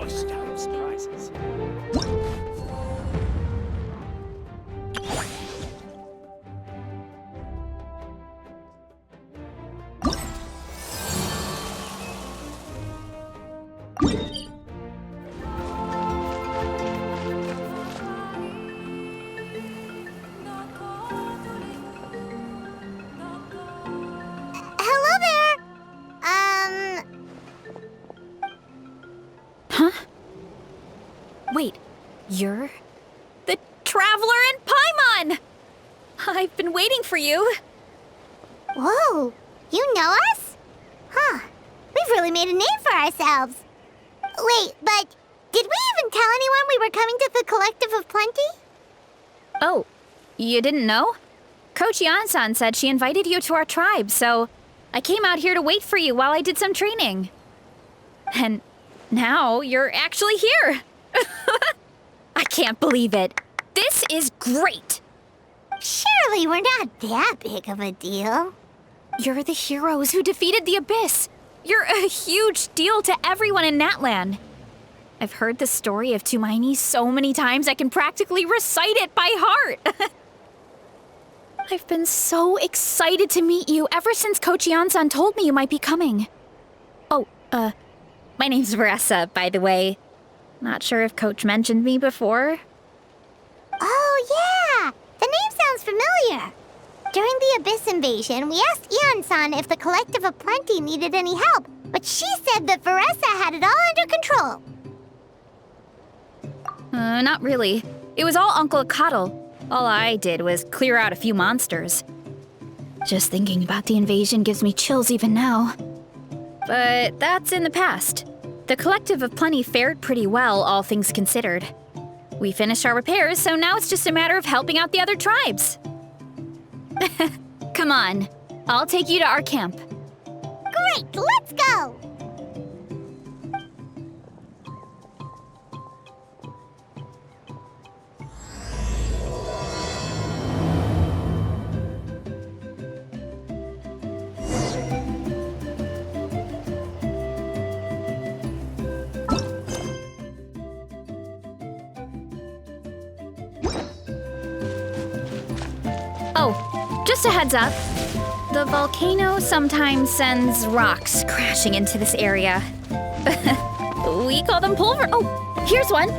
Stamps prizes. Hello there. Huh? Wait, you're the Traveler in Paimon! I've been waiting for you. Whoa, you know us? Huh, we've really made a name for ourselves. Wait, but did we even tell anyone we were coming to the Collective of Plenty? Oh, you didn't know? Coach Yan-san said she invited you to our tribe, so I came out here to wait for you while I did some training. And now you're actually here. I can't believe it. This is great. Surely we're not that big of a deal. You're the heroes who defeated the Abyss. You're a huge deal to everyone in Natlan. I've heard the story of Tumaini so many times I can practically recite it by heart. I've been so excited to meet you ever since Coach Yan-san told me you might be coming. Oh, my name's Varesa, by the way. Not sure if Coach mentioned me before. Oh, yeah! The name sounds familiar. During the Abyss invasion, we asked Ian-san if the Collective of Plenty needed any help, but she said that Varesa had it all under control. Not really. It was all Uncle Akatl. All I did was clear out a few monsters. Just thinking about the invasion gives me chills even now. But that's in the past. The Collective of Plenty fared pretty well, all things considered. We finished our repairs, so now it's just a matter of helping out the other tribes. Come on, I'll take you to our camp. Great, let's go! Oh, just a heads up. The volcano sometimes sends rocks crashing into this area. We call them pulver. Oh, here's one.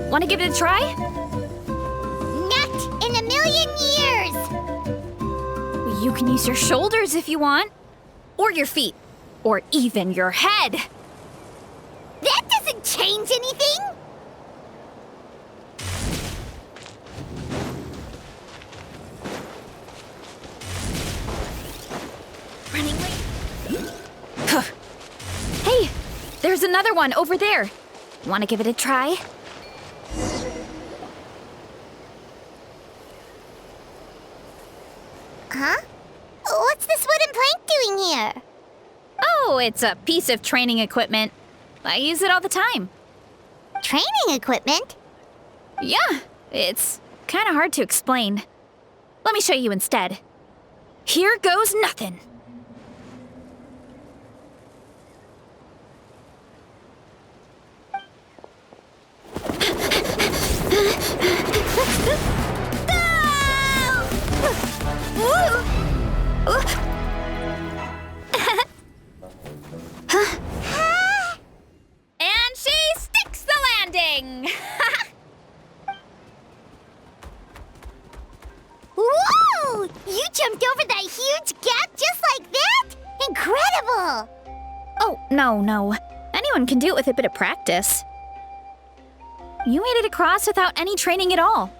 Want to give it a try? Not in a million years! You can use your shoulders if you want. Or your feet. Or even your head. That doesn't change anything! Running late. Hey, there's another one over there. Want to give it a try? Huh? What's this wooden plank doing here? Oh, it's a piece of training equipment. I use it all the time. Training equipment? Yeah, it's kind of hard to explain. Let me show you instead. Here goes nothing. And she sticks the landing! Whoa! You jumped over that huge gap just like that? Incredible! Oh, no. Anyone can do it with a bit of practice. You made it across without any training at all.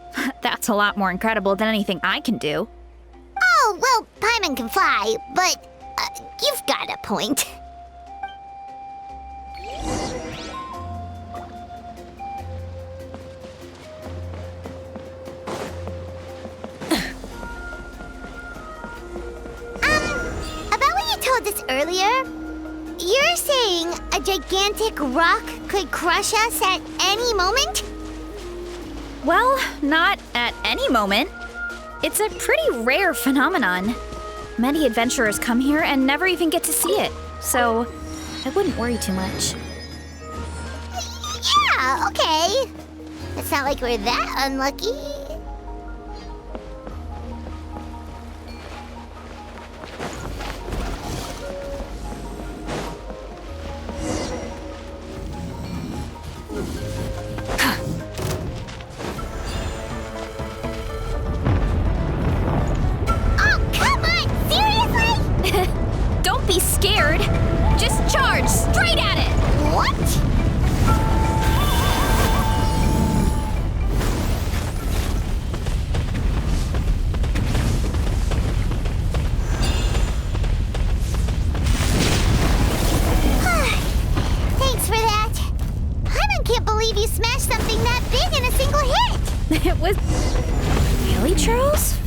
That's a lot more incredible than anything I can do. Oh, well, Paimon can fly, but you've got a point. About what you told us earlier, you're saying a gigantic rock could crush us at any moment? Well, not at any moment. It's a pretty rare phenomenon. Many adventurers come here and never even get to see it, so I wouldn't worry too much. Yeah, Okay. It's not like we're that unlucky. Oh, come on! Seriously? Don't be scared. Just charge straight at it. What? Thanks for that. Paimon can't believe you smashed something that big in a single hit. It was... Really, Charles?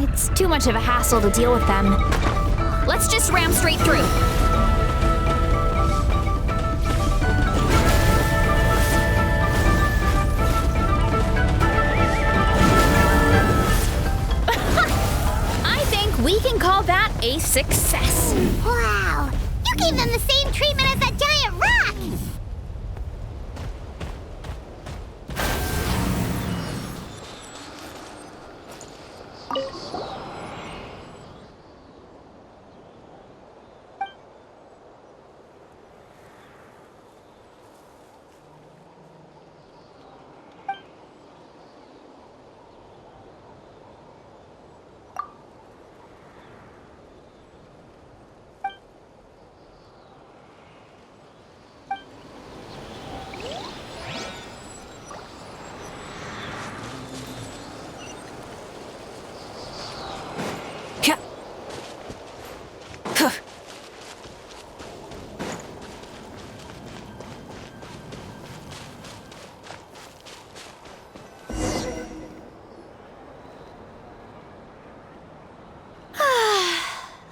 It's too much of a hassle to deal with them. Let's just ram straight through. I think we can call that a success. Wow. You gave them the same treatment as that giant rock.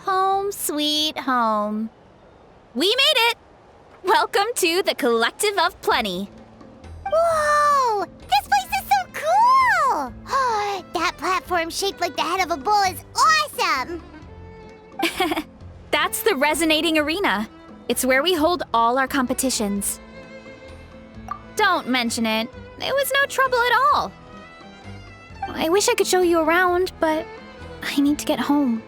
Home sweet home. We made it! Welcome to the Collective of Plenty. Whoa! This place is so cool! That platform shaped like the head of a bull is awesome! That's the Resonating Arena. It's where we hold all our competitions. Don't mention it. It was no trouble at all. I wish I could show you around, but I need to get home.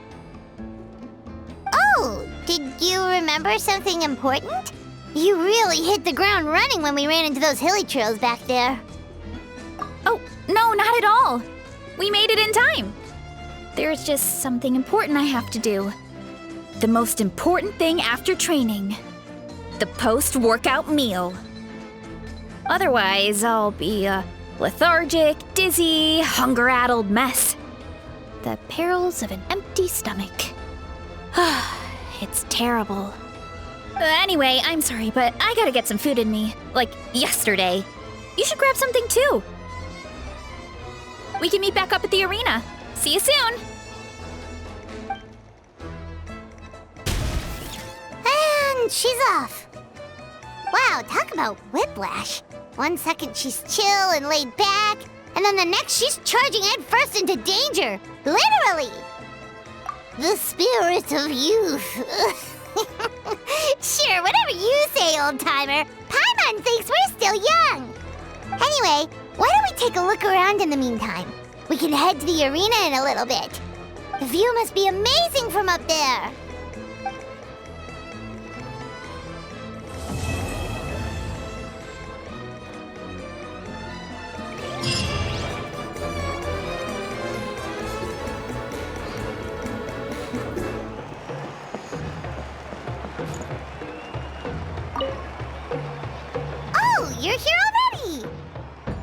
Oh, did you remember something important? You really hit the ground running when we ran into those hilly trails back there. Oh, no, not at all. We made it in time. There's just something important I have to do. The most important thing after training. The post-workout meal. Otherwise, I'll be a lethargic, dizzy, hunger-addled mess. The perils of an empty stomach. It's terrible. Anyway, I'm sorry, but I gotta get some food in me. Like, yesterday. You should grab something too. We can meet back up at the arena. See you soon! And she's off. Wow, talk about whiplash. 1 second she's chill and laid back, and then the next she's charging headfirst into danger. Literally! The spirit of youth. Sure, whatever you say, old-timer. Paimon thinks we're still young. Anyway, why don't we take a look around in the meantime? We can head to the arena in a little bit. The view must be amazing from up there. You're here already!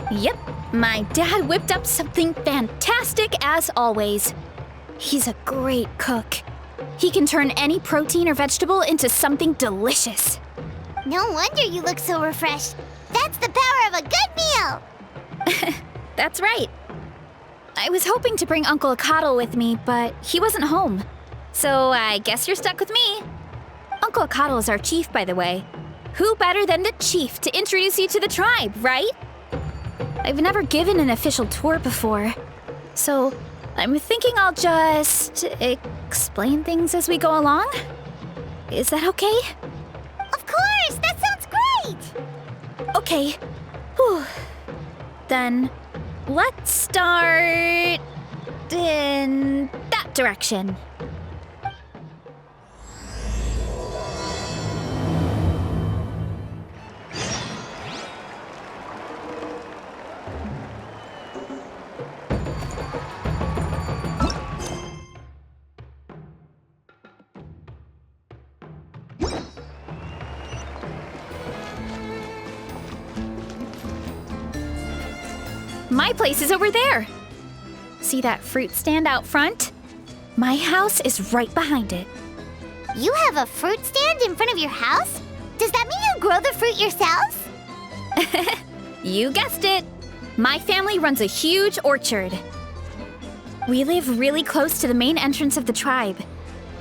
Yep, my dad whipped up something fantastic as always. He's a great cook. He can turn any protein or vegetable into something delicious. No wonder you look so refreshed. That's the power of a good meal! That's right. I was hoping to bring Uncle Akatl with me, but he wasn't home. So I guess you're stuck with me. Uncle Akatl is our chief, by the way. Who better than the chief to introduce you to the tribe, right? I've never given an official tour before, so I'm thinking I'll just explain things as we go along. Is that okay? Of course! That sounds great! Okay. Whew. Then, let's start in that direction. My place is over there. See that fruit stand out front? My house is right behind it. You have a fruit stand in front of your house? Does that mean you grow the fruit yourselves? You guessed it. My family runs a huge orchard. We live really close to the main entrance of the tribe.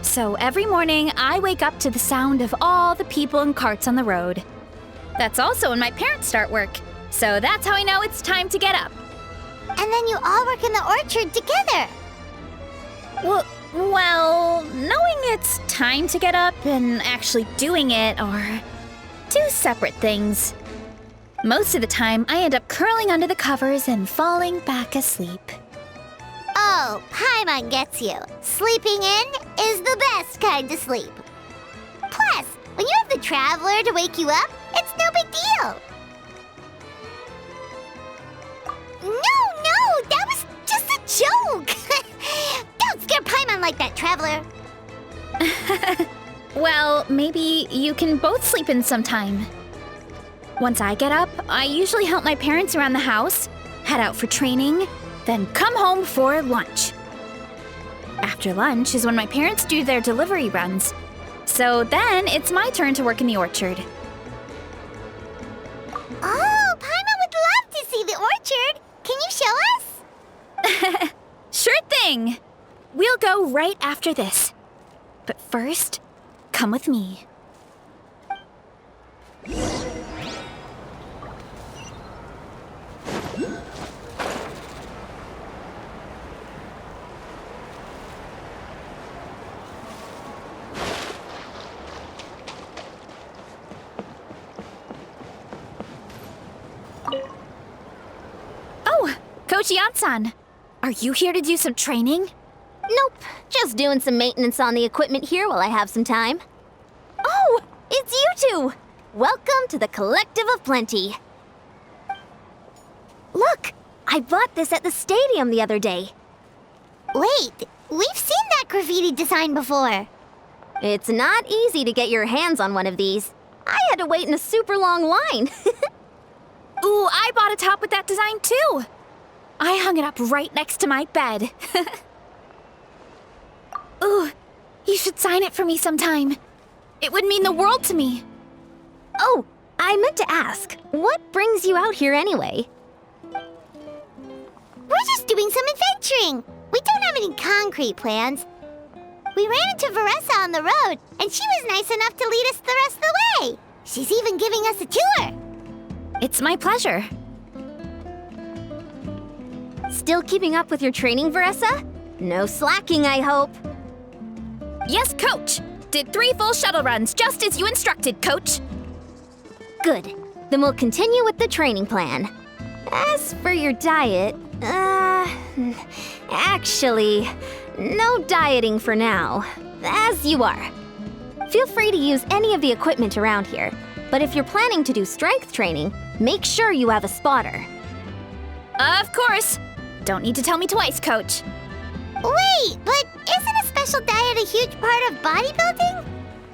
So every morning, I wake up to the sound of all the people and carts on the road. That's also when my parents start work. So that's how I know it's time to get up. And then you all work in the orchard together. Well, knowing it's time to get up and actually doing it are two separate things. Most of the time, I end up curling under the covers and falling back asleep. Oh, Paimon gets you. Sleeping in is the best kind of sleep. Plus, when you have the Traveler to wake you up, it's no big deal. No, that was just a joke. Don't scare Paimon like that, Traveler. Well, maybe you can both sleep in sometime. Once I get up, I usually help my parents around the house, head out for training, then come home for lunch. After lunch is when my parents do their delivery runs. So then it's my turn to work in the orchard. Oh, Paimon would love to see the orchard. Can you show us? Sure thing! We'll go right after this. But first, come with me. Oh, Coach Yan-san, are you here to do some training? Nope, just doing some maintenance on the equipment here while I have some time. Oh, it's you two! Welcome to the Collective of Plenty. Look, I bought this at the stadium the other day. Wait, we've seen that graffiti design before. It's not easy to get your hands on one of these. I had to wait in a super long line. Ooh, I bought a top with that design too. I hung it up right next to my bed. Ooh, you should sign it for me sometime. It would mean the world to me. Oh, I meant to ask, what brings you out here anyway? We're just doing some adventuring. We don't have any concrete plans. We ran into Varesa on the road, and she was nice enough to lead us the rest of the way. She's even giving us a tour. It's my pleasure. Still keeping up with your training, Varesa? No slacking, I hope. Yes, Coach. Did 3 full shuttle runs, just as you instructed, Coach. Good. Then we'll continue with the training plan. As for your diet, actually, no dieting for now. As you are. Feel free to use any of the equipment around here, but if you're planning to do strength training, make sure you have a spotter. Of course. Don't need to tell me twice, Coach. Wait, but isn't a special diet a huge part of bodybuilding?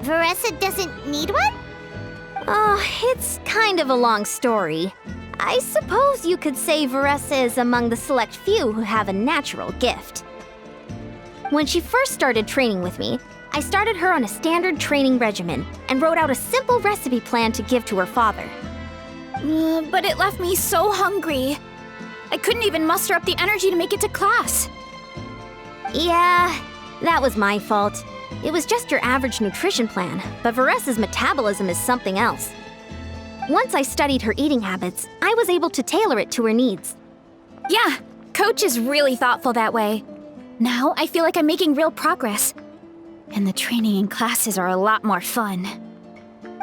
Varesa doesn't need one? Oh, it's kind of a long story. I suppose you could say Varesa is among the select few who have a natural gift. When she first started training with me, I started her on a standard training regimen and wrote out a simple recipe plan to give to her father. But it left me so hungry. I couldn't even muster up the energy to make it to class. Yeah, that was my fault. It was just your average nutrition plan, but Varesa's metabolism is something else. Once I studied her eating habits, I was able to tailor it to her needs. Yeah, Coach is really thoughtful that way. Now I feel like I'm making real progress. And the training and classes are a lot more fun.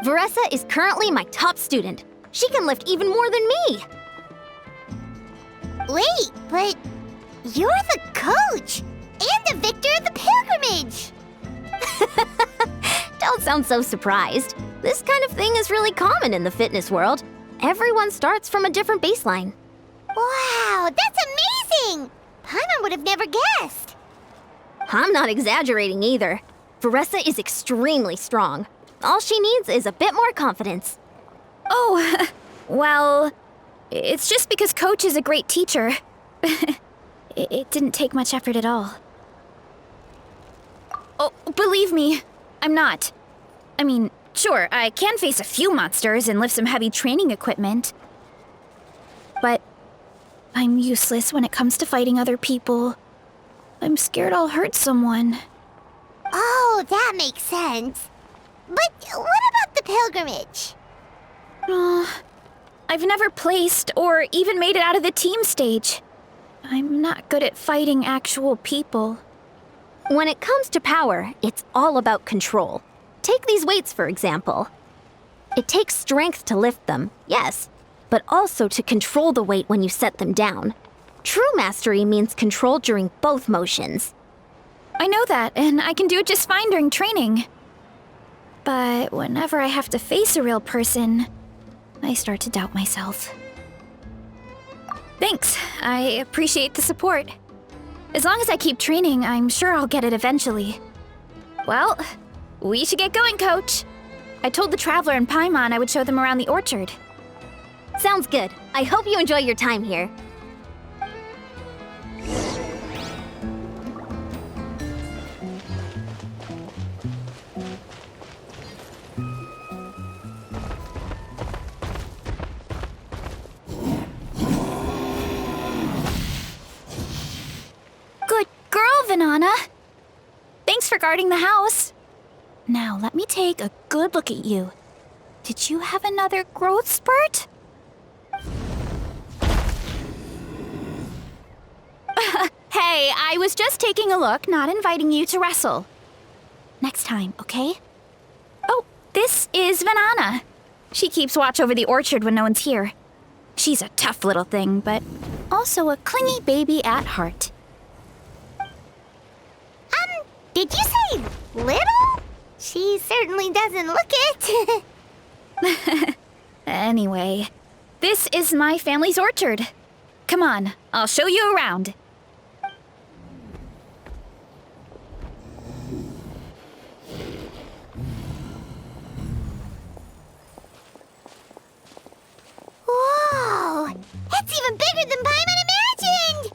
Varesa is currently my top student. She can lift even more than me! Wait, but you're the coach and the victor of the pilgrimage! Don't sound so surprised. This kind of thing is really common in the fitness world. Everyone starts from a different baseline. Wow, that's amazing! Paimon would have never guessed. I'm not exaggerating either. Varesa is extremely strong. All she needs is a bit more confidence. Oh, well, it's just because Coach is a great teacher. It didn't take much effort at all. Oh, believe me, I'm not. I mean, sure, I can face a few monsters and lift some heavy training equipment. But I'm useless when it comes to fighting other people. I'm scared I'll hurt someone. Oh, that makes sense. But what about the pilgrimage? I've never placed or even made it out of the team stage. I'm not good at fighting actual people. When it comes to power, it's all about control. Take these weights, for example. It takes strength to lift them, yes, but also to control the weight when you set them down. True mastery means control during both motions. I know that, and I can do it just fine during training. But whenever I have to face a real person, I start to doubt myself. Thanks, I appreciate the support. As long as I keep training, I'm sure I'll get it eventually. Well, we should get going, Coach. I told the Traveler and Paimon I would show them around the orchard. Sounds good. I hope you enjoy your time here. Good girl, Vanana. Thanks for guarding the house. Now, let me take a good look at you. Did you have another growth spurt? Hey, I was just taking a look, not inviting you to wrestle. Next time, okay? Oh, this is Vanana. She keeps watch over the orchard when no one's here. She's a tough little thing, but also a clingy baby at heart. Did you say little? She certainly doesn't look it. Anyway, this is my family's orchard. Come on, I'll show you around. Whoa! It's even bigger than Paimon imagined!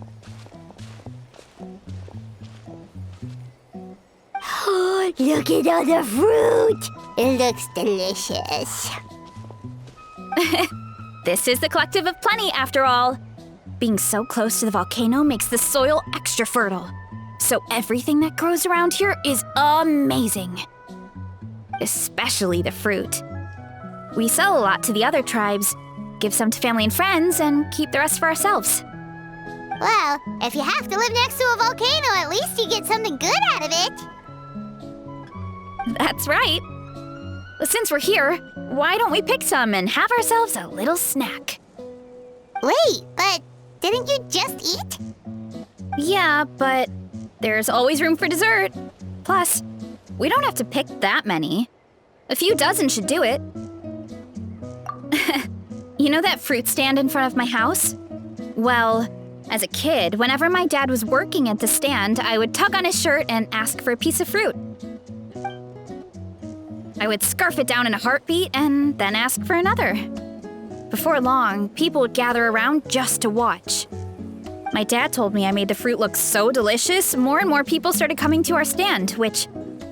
Look at all the fruit! It looks delicious. This is the Collective of Plenty, after all. Being so close to the volcano makes the soil extra fertile. So everything that grows around here is amazing. Especially the fruit. We sell a lot to the other tribes, give some to family and friends, and keep the rest for ourselves. Well, if you have to live next to a volcano, at least you get something good out of it. That's right. Since we're here, why don't we pick some and have ourselves a little snack? Wait, but didn't you just eat? Yeah, but there's always room for dessert. Plus, we don't have to pick that many. A few dozen should do it. You know that fruit stand in front of my house? Well, as a kid, whenever my dad was working at the stand, I would tug on his shirt and ask for a piece of fruit. I would scarf it down in a heartbeat and then ask for another. Before long, people would gather around just to watch. My dad told me I made the fruit look so delicious, more and more people started coming to our stand, which,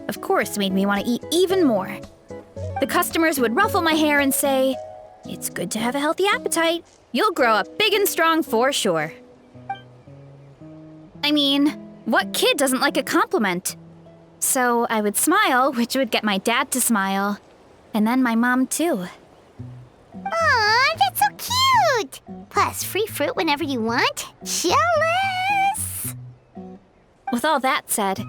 of course, made me want to eat even more. The customers would ruffle my hair and say, "It's good to have a healthy appetite. You'll grow up big and strong for sure." I mean, what kid doesn't like a compliment? So I would smile, which would get my dad to smile. And then my mom, too. Aw, that's so cute! Plus, free fruit whenever you want. Jealous! With all that said,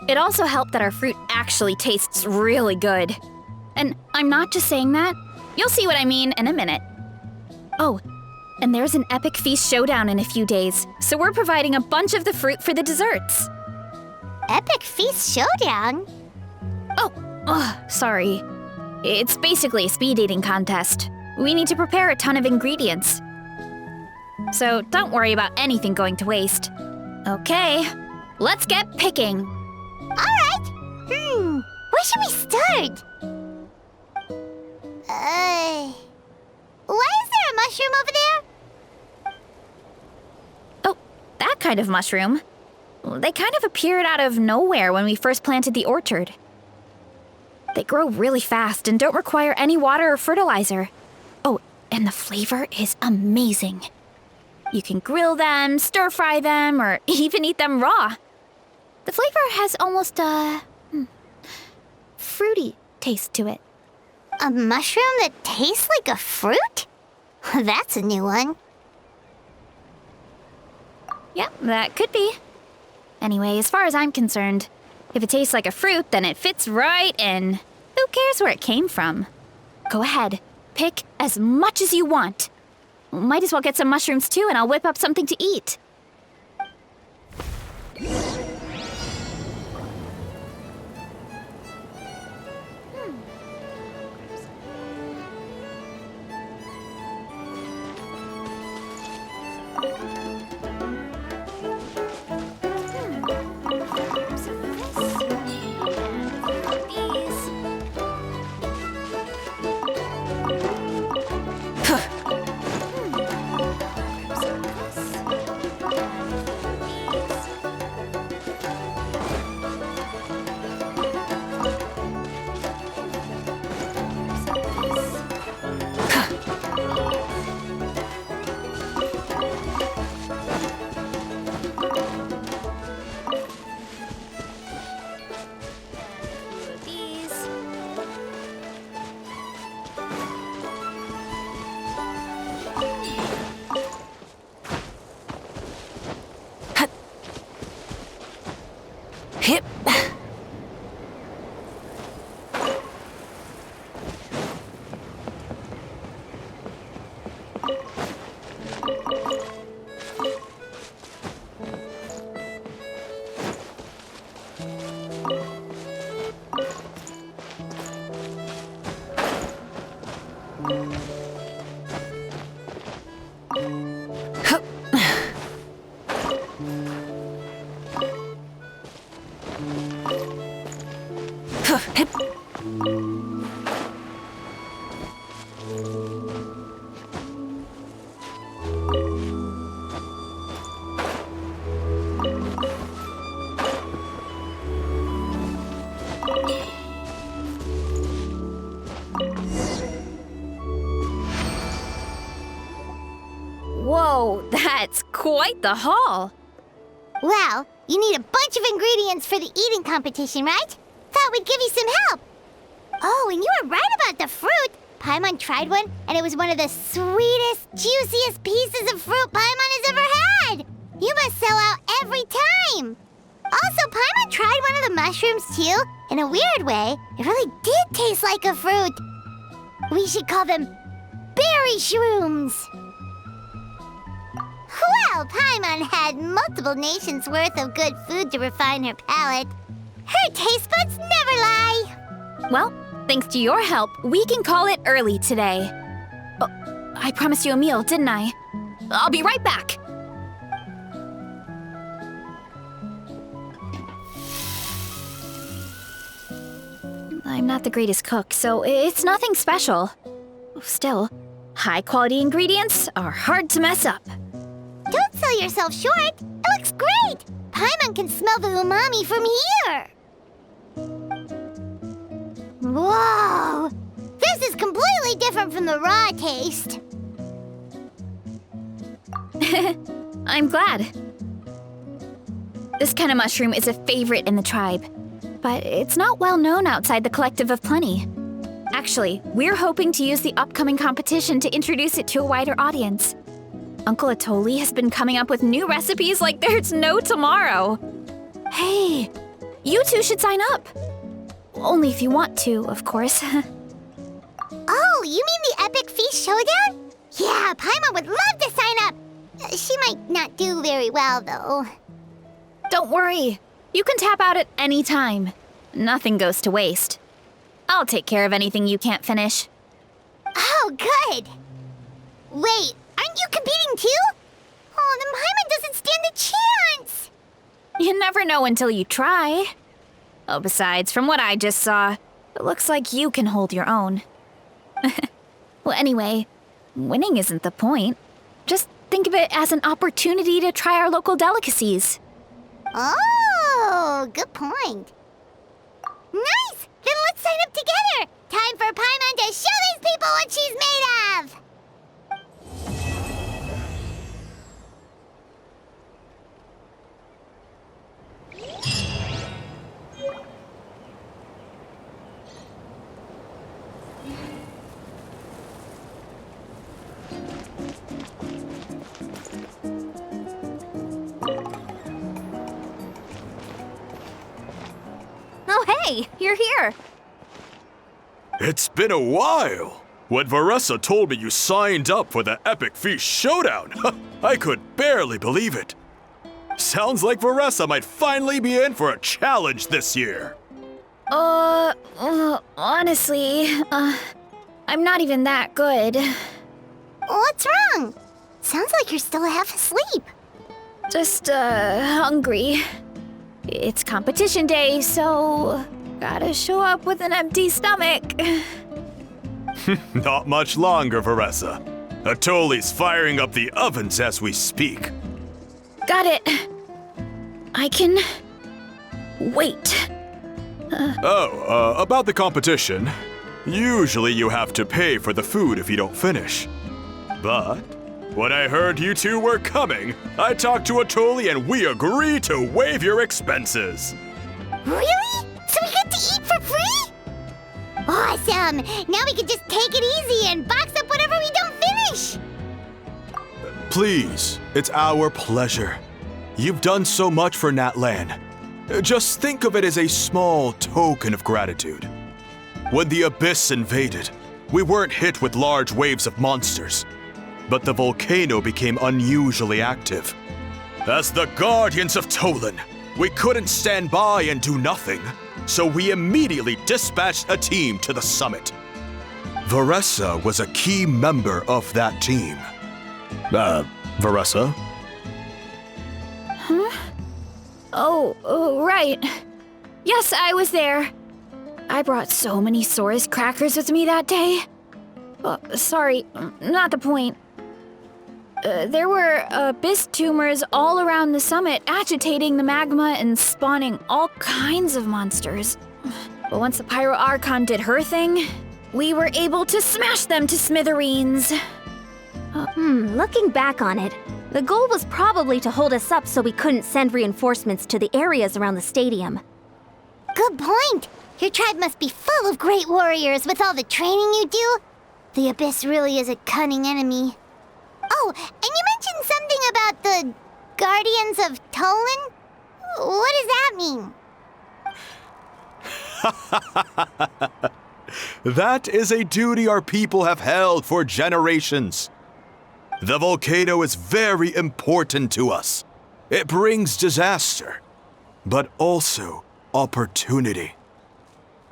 it also helped that our fruit actually tastes really good. And I'm not just saying that. You'll see what I mean in a minute. Oh, and there's an epic feast showdown in a few days, so we're providing a bunch of the fruit for the desserts. Epic Feast Showdown? Sorry. It's basically a speed eating contest. We need to prepare a ton of ingredients. So don't worry about anything going to waste. Okay, let's get picking. Alright. Where should we start? Why is there a mushroom over there? Oh, that kind of mushroom. They kind of appeared out of nowhere when we first planted the orchard. They grow really fast and don't require any water or fertilizer. Oh, and the flavor is amazing. You can grill them, stir-fry them, or even eat them raw. The flavor has almost a fruity taste to it. A mushroom that tastes like a fruit? That's a new one. Yeah, that could be. Anyway, as far as I'm concerned, if it tastes like a fruit, then it fits right in. Who cares where it came from? Go ahead, pick as much as you want. Might as well get some mushrooms too, and I'll whip up something to eat. Hip. Whoa, that's quite the haul. Well, you need a bunch of ingredients for the eating competition, right? Thought we'd give you some help. Oh, and you were right about the fruit. Paimon tried one, and it was one of the sweetest, juiciest pieces of fruit Paimon has ever had. You must sell out every time. Also, Paimon tried one of the mushrooms, too. In a weird way, it really did taste like a fruit. We should call them berry shrooms. Well, Paimon had multiple nations' worth of good food to refine her palate. Her taste buds never lie. Well, thanks to your help, we can call it early today. Oh, I promised you a meal, didn't I? I'll be right back. I'm not the greatest cook, so it's nothing special. Still, high-quality ingredients are hard to mess up. Don't sell yourself short. It looks great. Paimon can smell the umami from here. Whoa! This is completely different from the raw taste. I'm glad. This kind of mushroom is a favorite in the tribe, but it's not well known outside the Collective of Plenty. Actually, we're hoping to use the upcoming competition to introduce it to a wider audience. Uncle Atoli has been coming up with new recipes like there's no tomorrow. Hey, you two should sign up. Only if you want to, of course. Oh, you mean the Epic Feast Showdown? Yeah, Paimon would love to sign up! She might not do very well, though. Don't worry. You can tap out at any time. Nothing goes to waste. I'll take care of anything you can't finish. Oh, good! Wait, aren't you competing too? Oh, then Paimon doesn't stand a chance! You never know until you try. Oh, besides, from what I just saw, it looks like you can hold your own. Well, anyway, winning isn't the point. Just think of it as an opportunity to try our local delicacies. Oh, good point. Nice! Then let's sign up together! Time for Paimon to show these people what she's made of! Oh, hey, you're here. It's been a while. When Varesa told me you signed up for the Epic Feast Showdown, I could barely believe it. Sounds like Varesa might finally be in for a challenge this year. Honestly, I'm not even that good. What's wrong? Sounds like you're still half asleep. Just, hungry. It's competition day, so gotta show up with an empty stomach. Not much longer, Varesa. Atoli's firing up the ovens as we speak. Got it. I can wait. About the competition. Usually you have to pay for the food if you don't finish. But when I heard you two were coming, I talked to Atoli and we agreed to waive your expenses. Really? So we get to eat for free? Awesome! Now we can just take it easy and box up whatever we don't finish! Please, it's our pleasure. You've done so much for Natlan. Just think of it as a small token of gratitude. When the Abyss invaded, we weren't hit with large waves of monsters, but the volcano became unusually active. As the Guardians of Tolan, we couldn't stand by and do nothing, so we immediately dispatched a team to the summit. Varesa was a key member of that team. Varesa? Huh? Oh, right. Yes, I was there. I brought so many Saurus crackers with me that day. Sorry, not the point. There were abyss tumors all around the summit, agitating the magma and spawning all kinds of monsters. But once the Pyro Archon did her thing, we were able to smash them to smithereens. Looking back on it, the goal was probably to hold us up so we couldn't send reinforcements to the areas around the stadium. Good point! Your tribe must be full of great warriors with all the training you do. The Abyss really is a cunning enemy. Oh, and you mentioned something about the Guardians of Tolan? What does that mean? That is a duty our people have held for generations. The volcano is very important to us. It brings disaster, but also opportunity.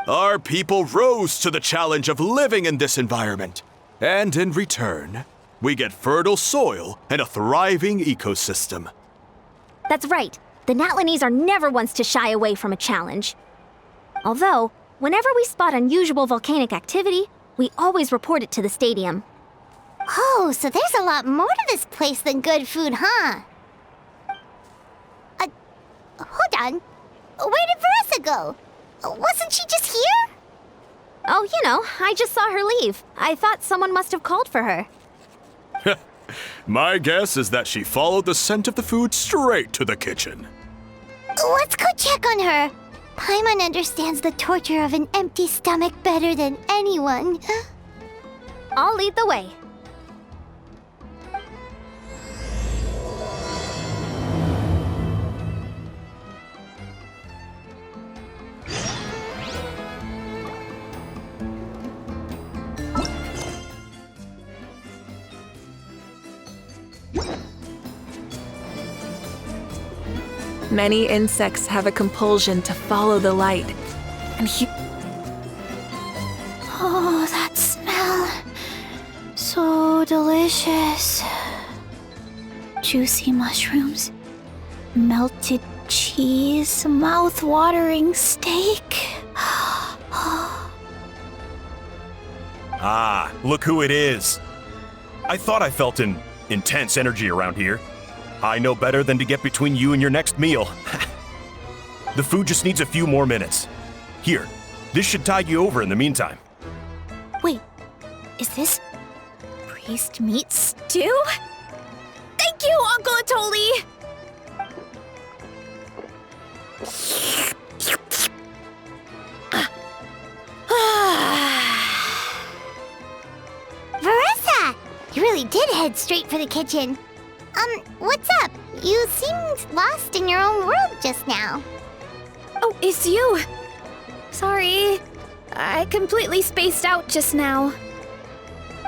Our people rose to the challenge of living in this environment, and in return, we get fertile soil and a thriving ecosystem. That's right. The Natlanese are never ones to shy away from a challenge. Although, whenever we spot unusual volcanic activity, we always report it to the stadium. Oh, so there's a lot more to this place than good food, huh? Hold on. Where did Varesa go? Wasn't she just here? Oh, I just saw her leave. I thought someone must have called for her. My guess is that she followed the scent of the food straight to the kitchen. Let's go check on her. Paimon understands the torture of an empty stomach better than anyone. I'll lead the way. Many insects have a compulsion to follow the light, and Oh, that smell. So delicious. Juicy mushrooms, melted cheese, mouth-watering steak. Ah, look who it is. I thought I felt an intense energy around here. I know better than to get between you and your next meal. The food just needs a few more minutes. Here, this should tide you over in the meantime. Wait, is this priest meat stew? Thank you, Uncle Atoli! Varesa! You really did head straight for the kitchen. What's up? You seemed lost in your own world just now. Oh, it's you. Sorry. I completely spaced out just now.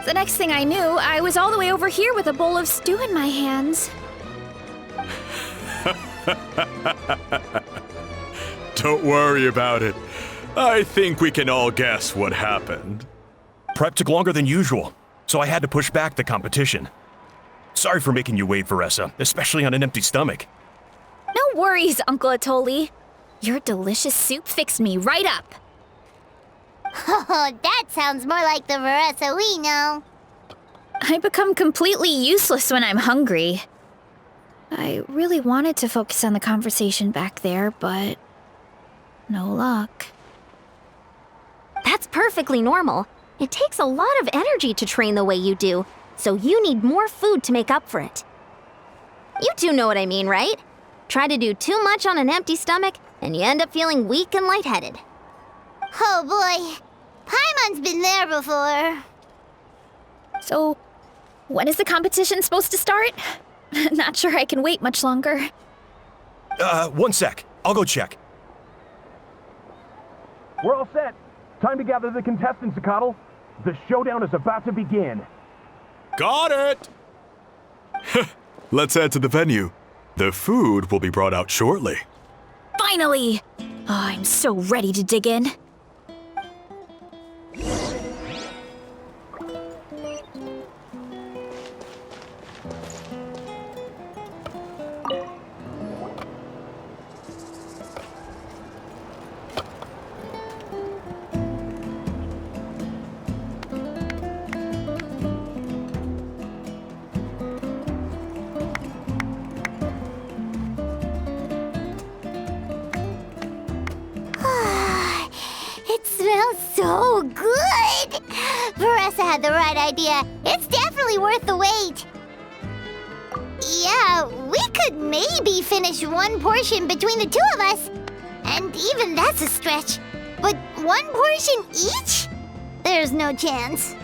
The next thing I knew, I was all the way over here with a bowl of stew in my hands. Don't worry about it. I think we can all guess what happened. Prep took longer than usual, so I had to push back the competition. Sorry for making you wait, Varesa, especially on an empty stomach. No worries, Uncle Atoli. Your delicious soup fixed me right up. Oh, that sounds more like the Varesa we know. I become completely useless when I'm hungry. I really wanted to focus on the conversation back there, but no luck. That's perfectly normal. It takes a lot of energy to train the way you do, so you need more food to make up for it. You two know what I mean, right? Try to do too much on an empty stomach, and you end up feeling weak and lightheaded. Oh boy, Paimon's been there before. So, when is the competition supposed to start? Not sure I can wait much longer. 1 sec. I'll go check. We're all set. Time to gather the contestants, Akatl. The showdown is about to begin. Got it! Let's head to the venue. The food will be brought out shortly. Finally! Oh, I'm so ready to dig in. It smells so good! Varesa had the right idea. It's definitely worth the wait. Yeah, we could maybe finish one portion between the two of us. And even that's a stretch. But one portion each? There's no chance.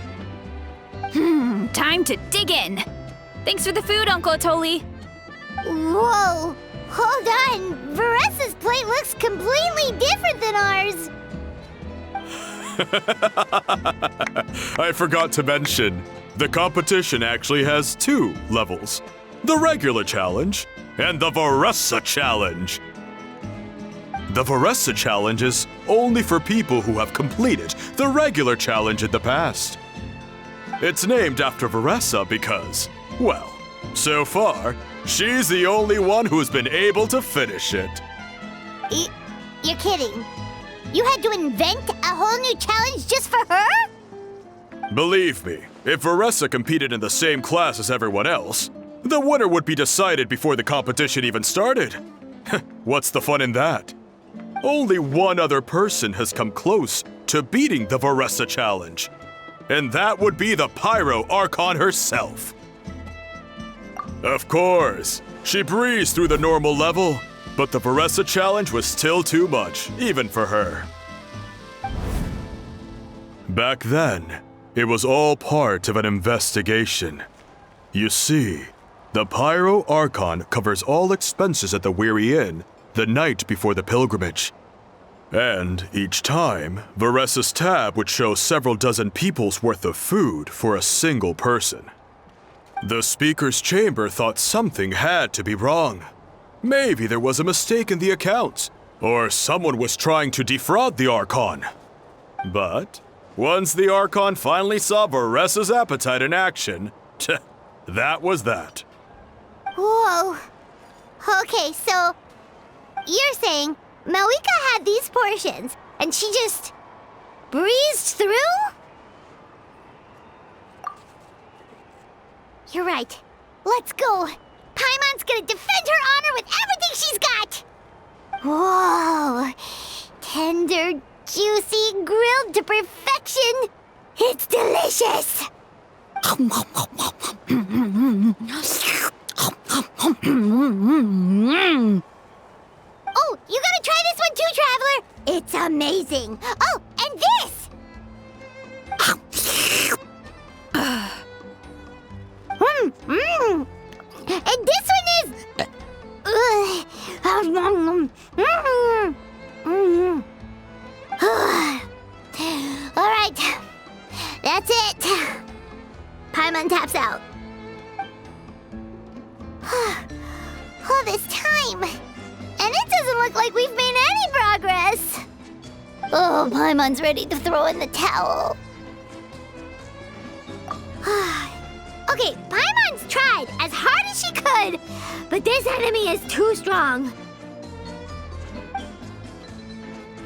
Time to dig in. Thanks for the food, Uncle Atoli. Whoa! Hold on! Varesa's plate looks completely different than ours! I forgot to mention, the competition actually has 2 levels. The regular challenge and the Varesa challenge. The Varesa challenge is only for people who have completed the regular challenge in the past. It's named after Varesa because, well, so far, she's the only one who's been able to finish it. You're kidding. You had to invent a whole new challenge just for her? Believe me, if Varesa competed in the same class as everyone else, the winner would be decided before the competition even started. What's the fun in that? Only one other person has come close to beating the Varesa challenge, and that would be the Pyro Archon herself. Of course, she breezed through the normal level, but the Varesa challenge was still too much, even for her. Back then, it was all part of an investigation. You see, the Pyro Archon covers all expenses at the Weary Inn the night before the pilgrimage. And each time, Varesa's tab would show several dozen people's worth of food for a single person. The speaker's chamber thought something had to be wrong. Maybe there was a mistake in the accounts, or someone was trying to defraud the Archon. But once the Archon finally saw Varesa's appetite in action, that was that. Whoa. Okay, so you're saying Malika had these portions, and she just breezed through? You're right. Let's go. Paimon's gonna defend her honor with everything she's got! Whoa! Tender, juicy, grilled to perfection! It's delicious! Oh, you gotta try this one too, Traveler! It's amazing! Oh, and this! And this one is... Alright, that's it. Paimon taps out. All this time, and it doesn't look like we've made any progress. Oh, Paimon's ready to throw in the towel. Okay, Paimon's tried as hard as she could, but this enemy is too strong.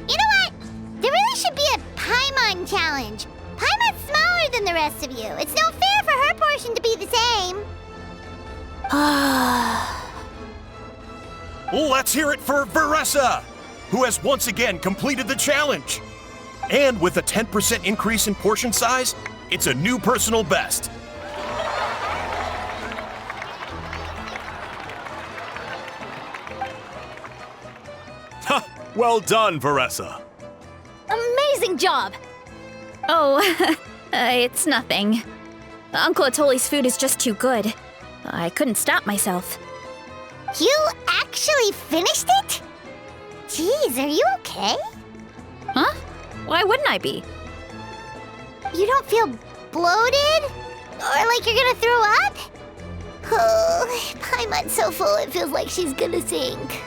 You know what? There really should be a Paimon challenge. Paimon's smaller than the rest of you. It's no fair for her portion to be the same. Let's hear it for Varesa, who has once again completed the challenge. And with a 10% increase in portion size, it's a new personal best. Well done, Varesa. Amazing job! Oh, it's nothing. Uncle Atoli's food is just too good. I couldn't stop myself. You actually finished it? Jeez, are you okay? Huh? Why wouldn't I be? You don't feel bloated? Or like you're gonna throw up? Oh, Paimon's so full it feels like she's gonna sink.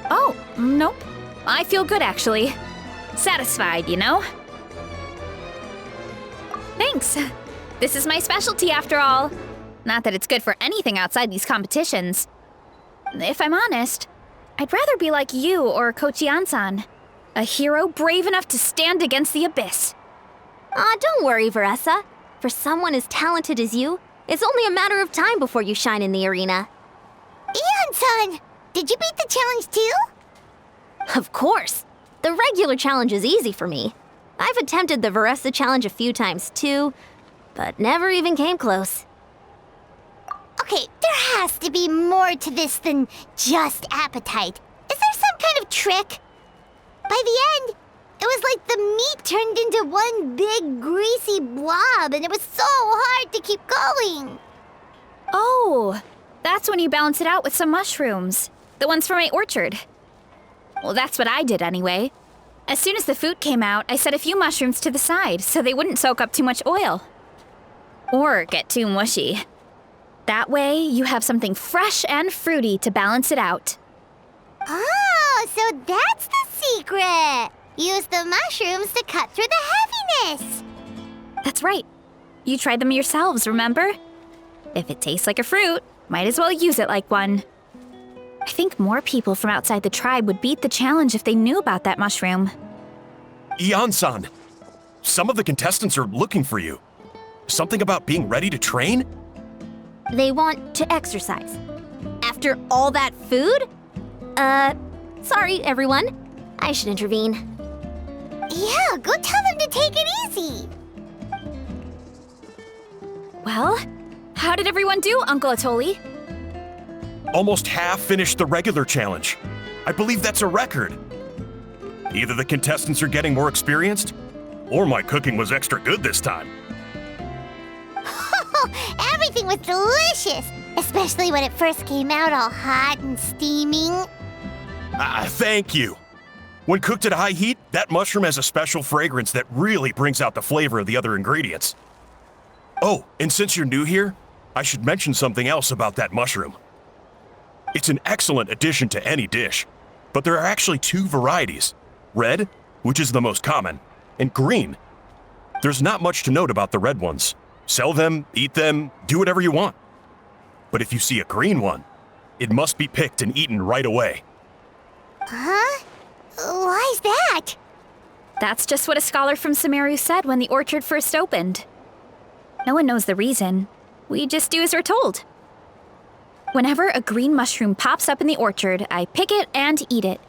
Oh, nope. I feel good, actually. Satisfied, you know? Thanks. This is my specialty, after all. Not that it's good for anything outside these competitions. If I'm honest, I'd rather be like you or Kochi-san. A hero brave enough to stand against the abyss. Aw, don't worry, Varesa. For someone as talented as you, it's only a matter of time before you shine in the arena. Ian-san, did you beat the challenge too? Of course. The regular challenge is easy for me. I've attempted the Varesa challenge a few times too, but never even came close. Okay, there has to be more to this than just appetite. Is there some kind of trick? By the end, it was like the meat turned into one big greasy blob, and it was so hard to keep going. Oh, that's when you balance it out with some mushrooms. The ones from my orchard. Well, that's what I did anyway. As soon as the food came out, I set a few mushrooms to the side so they wouldn't soak up too much oil. Or get too mushy. That way, you have something fresh and fruity to balance it out. Oh, so that's the secret. Use the mushrooms to cut through the heaviness. That's right. You tried them yourselves, remember? If it tastes like a fruit, might as well use it like one. I think more people from outside the tribe would beat the challenge if they knew about that mushroom. Ian-san, some of the contestants are looking for you. Something about being ready to train? They want to exercise. After all that food? Sorry, everyone. I should intervene. Yeah, go tell them to take it easy. Well, how did everyone do, Uncle Atoli? Almost half finished the regular challenge. I believe that's a record. Either the contestants are getting more experienced, or my cooking was extra good this time. Everything was delicious, especially when it first came out all hot and steaming. Thank you. When cooked at high heat, that mushroom has a special fragrance that really brings out the flavor of the other ingredients. Oh, and since you're new here, I should mention something else about that mushroom. It's an excellent addition to any dish, but there are actually two varieties. Red, which is the most common, and green. There's not much to note about the red ones. Sell them, eat them, do whatever you want. But if you see a green one, it must be picked and eaten right away. Huh? Why's that? That's just what a scholar from Sumeru said when the orchard first opened. No one knows the reason. We just do as we're told. Whenever a green mushroom pops up in the orchard, I pick it and eat it.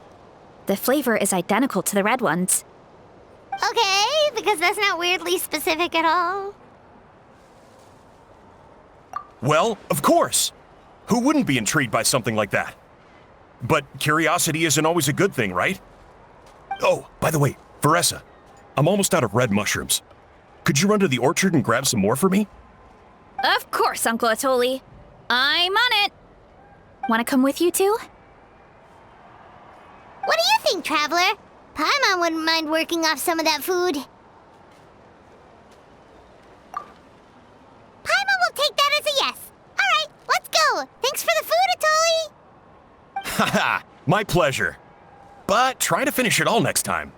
The flavor is identical to the red ones. Okay, because that's not weirdly specific at all. Well, of course. Who wouldn't be intrigued by something like that? But curiosity isn't always a good thing, right? Oh, by the way, Varesa, I'm almost out of red mushrooms. Could you run to the orchard and grab some more for me? Of course, Uncle Atoli. I'm on it. Want to come with you too? What do you think, Traveler? Paimon wouldn't mind working off some of that food. Paimon will take that as a yes. All right, let's go. Thanks for the food, Atoli. Haha, my pleasure. But try to finish it all next time.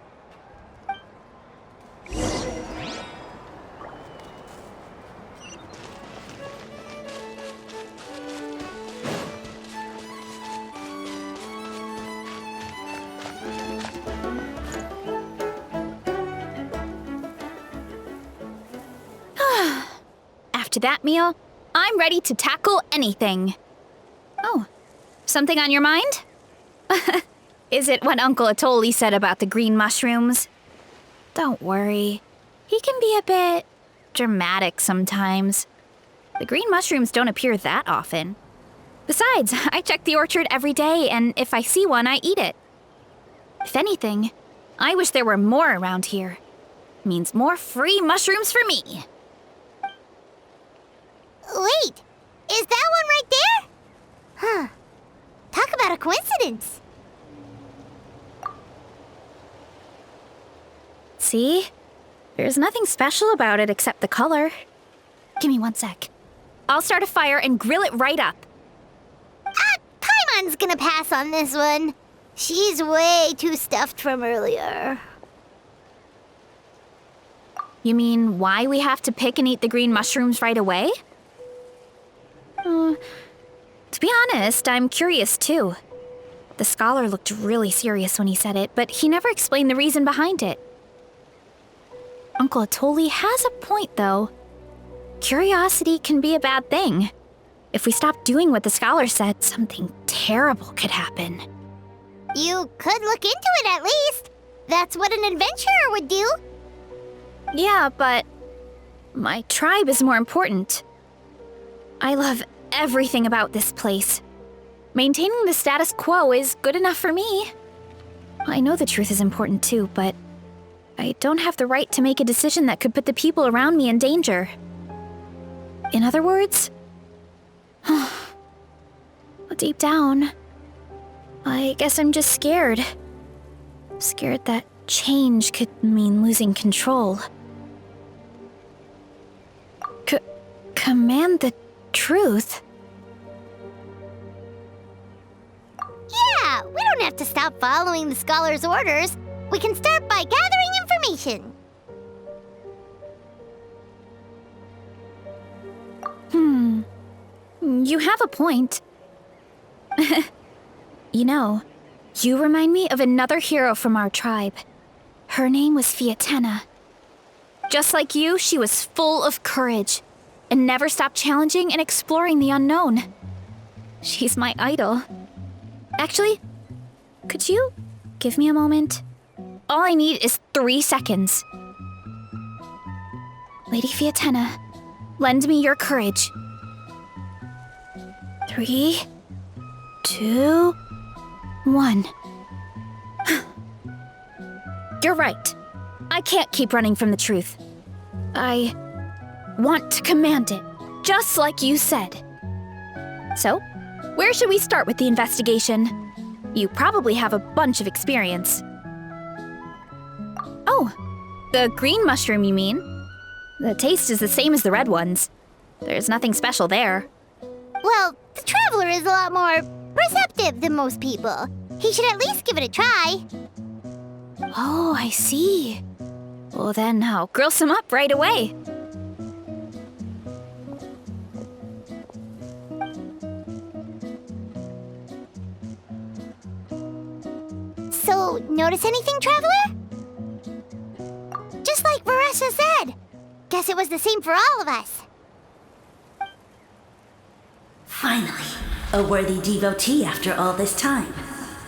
After that meal, I'm ready to tackle anything. Oh, something on your mind? Is it what Uncle Atoli said about the green mushrooms? Don't worry. He can be a bit dramatic sometimes. The green mushrooms don't appear that often. Besides, I check the orchard every day, and if I see one, I eat it. If anything, I wish there were more around here. Means more free mushrooms for me. Wait, is that one right there? Huh. Talk about a coincidence. See? There's nothing special about it except the color. Give me 1 sec. I'll start a fire and grill it right up. Paimon's gonna pass on this one. She's way too stuffed from earlier. You mean why we have to pick and eat the green mushrooms right away? To be honest, I'm curious too. The scholar looked really serious when he said it, but he never explained the reason behind it. Uncle Atoli has a point, though. Curiosity can be a bad thing. If we stop doing what the scholar said, something terrible could happen. You could look into it at least. That's what an adventurer would do. Yeah, but my tribe is more important. I love everything about this place. Maintaining the status quo is good enough for me. I know the truth is important too, but I don't have the right to make a decision that could put the people around me in danger. In other words, deep down, I guess I'm just scared. Scared that change could mean losing control. Command the truth? Yeah, we don't have to stop following the scholar's orders. We can start by gathering information. You have a point. You know, you remind me of another hero from our tribe. Her name was Fiatena. Just like you, she was full of courage and never stopped challenging and exploring the unknown. She's my idol. Actually, could you give me a moment? All I need is 3 seconds. Lady Fiatena, lend me your courage. 3, 2, 1. You're right. I can't keep running from the truth. I want to command it, just like you said. So, where should we start with the investigation? You probably have a bunch of experience. Oh, the green mushroom, you mean? The taste is the same as the red ones. There's nothing special there. Well, the Traveler is a lot more receptive than most people. He should at least give it a try. Oh, I see. Well then, I'll grill some up right away. So, notice anything, Traveler? Just like Varesa said. Guess it was the same for all of us. Finally, a worthy devotee after all this time.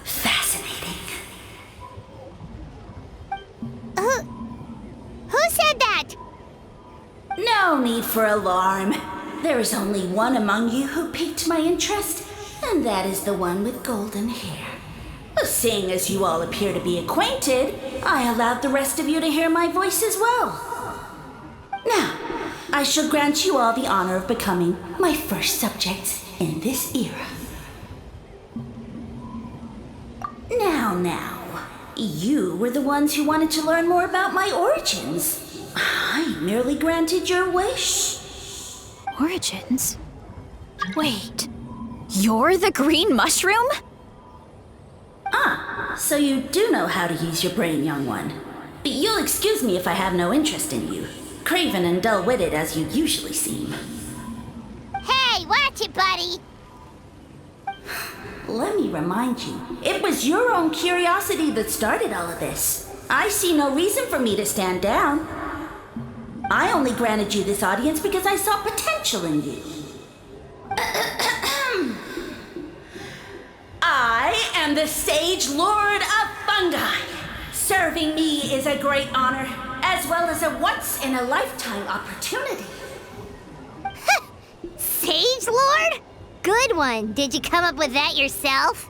Fascinating. Who said that? No need for alarm. There is only one among you who piqued my interest, and that is the one with golden hair. Seeing as you all appear to be acquainted, I allowed the rest of you to hear my voice as well. Now, I shall grant you all the honor of becoming my first subjects in this era. Now, you were the ones who wanted to learn more about my origins. I merely granted your wish. Origins? Wait, you're the green mushroom? So you do know how to use your brain, young one. But you'll excuse me if I have no interest in you, craven and dull-witted as you usually seem. Hey, watch it, buddy. Let me remind you, it was your own curiosity that started all of this. I see no reason for me to stand down. I only granted you this audience because I saw potential in you. I am the Sage Lord of Fungi. Serving me is a great honor, as well as a once-in-a-lifetime opportunity. Sage Lord? Good one. Did you come up with that yourself?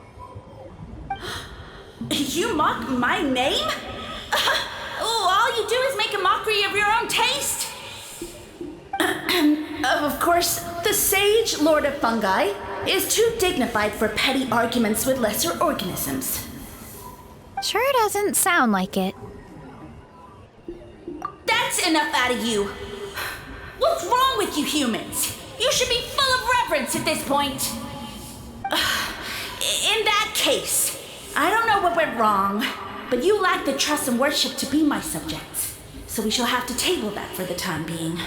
You mock my name? All you do is make a mockery of your own taste. Of course, the Sage Lord of Fungi is too dignified for petty arguments with lesser organisms. Sure doesn't sound like it. That's enough out of you. What's wrong with you humans? You should be full of reverence at this point. In that case, I don't know what went wrong, but you lack the trust and worship to be my subjects, so we shall have to table that for the time being.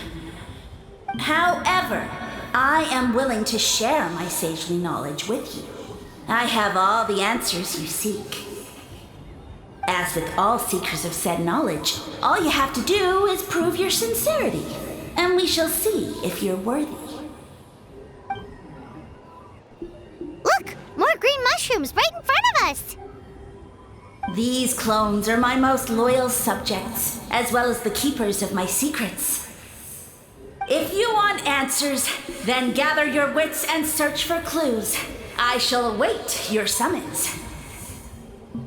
However, I am willing to share my sagely knowledge with you. I have all the answers you seek. As with all seekers of said knowledge, all you have to do is prove your sincerity, and we shall see if you're worthy. Look, more green mushrooms right in front of us. These clones are my most loyal subjects, as well as the keepers of my secrets. If you want answers, then gather your wits and search for clues. I shall await your summons.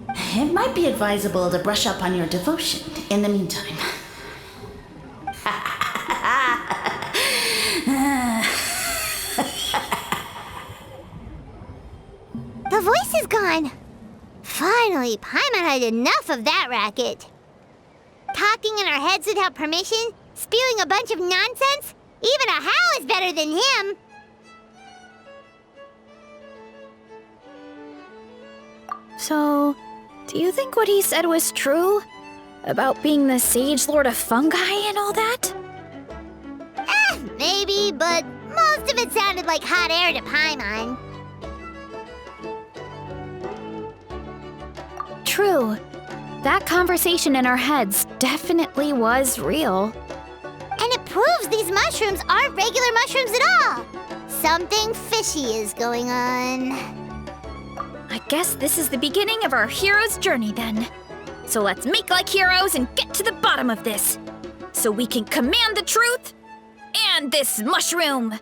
It might be advisable to brush up on your devotion in the meantime. The voice is gone. Finally, Paimon had enough of that racket. Talking in our heads without permission, spewing a bunch of nonsense. Even a How is better than him. So, do you think what he said was true? About being the Sage Lord of Fungi and all that? Maybe, but most of it sounded like hot air to Paimon. True. That conversation in our heads definitely was real. And it proves these mushrooms aren't regular mushrooms at all. Something fishy is going on. I guess this is the beginning of our hero's journey then. So let's make like heroes and get to the bottom of this. So we can command the truth and this mushroom.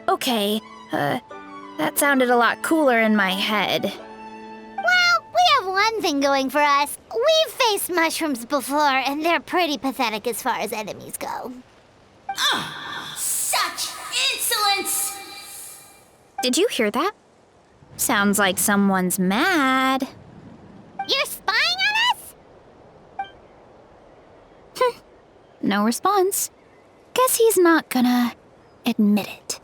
Okay. That sounded a lot cooler in my head. Well, we have one thing going for us. We've faced mushrooms before, and they're pretty pathetic as far as enemies go. Such insolence! Did you hear that? Sounds like someone's mad. You're spying on us? No response. Guess he's not gonna admit it.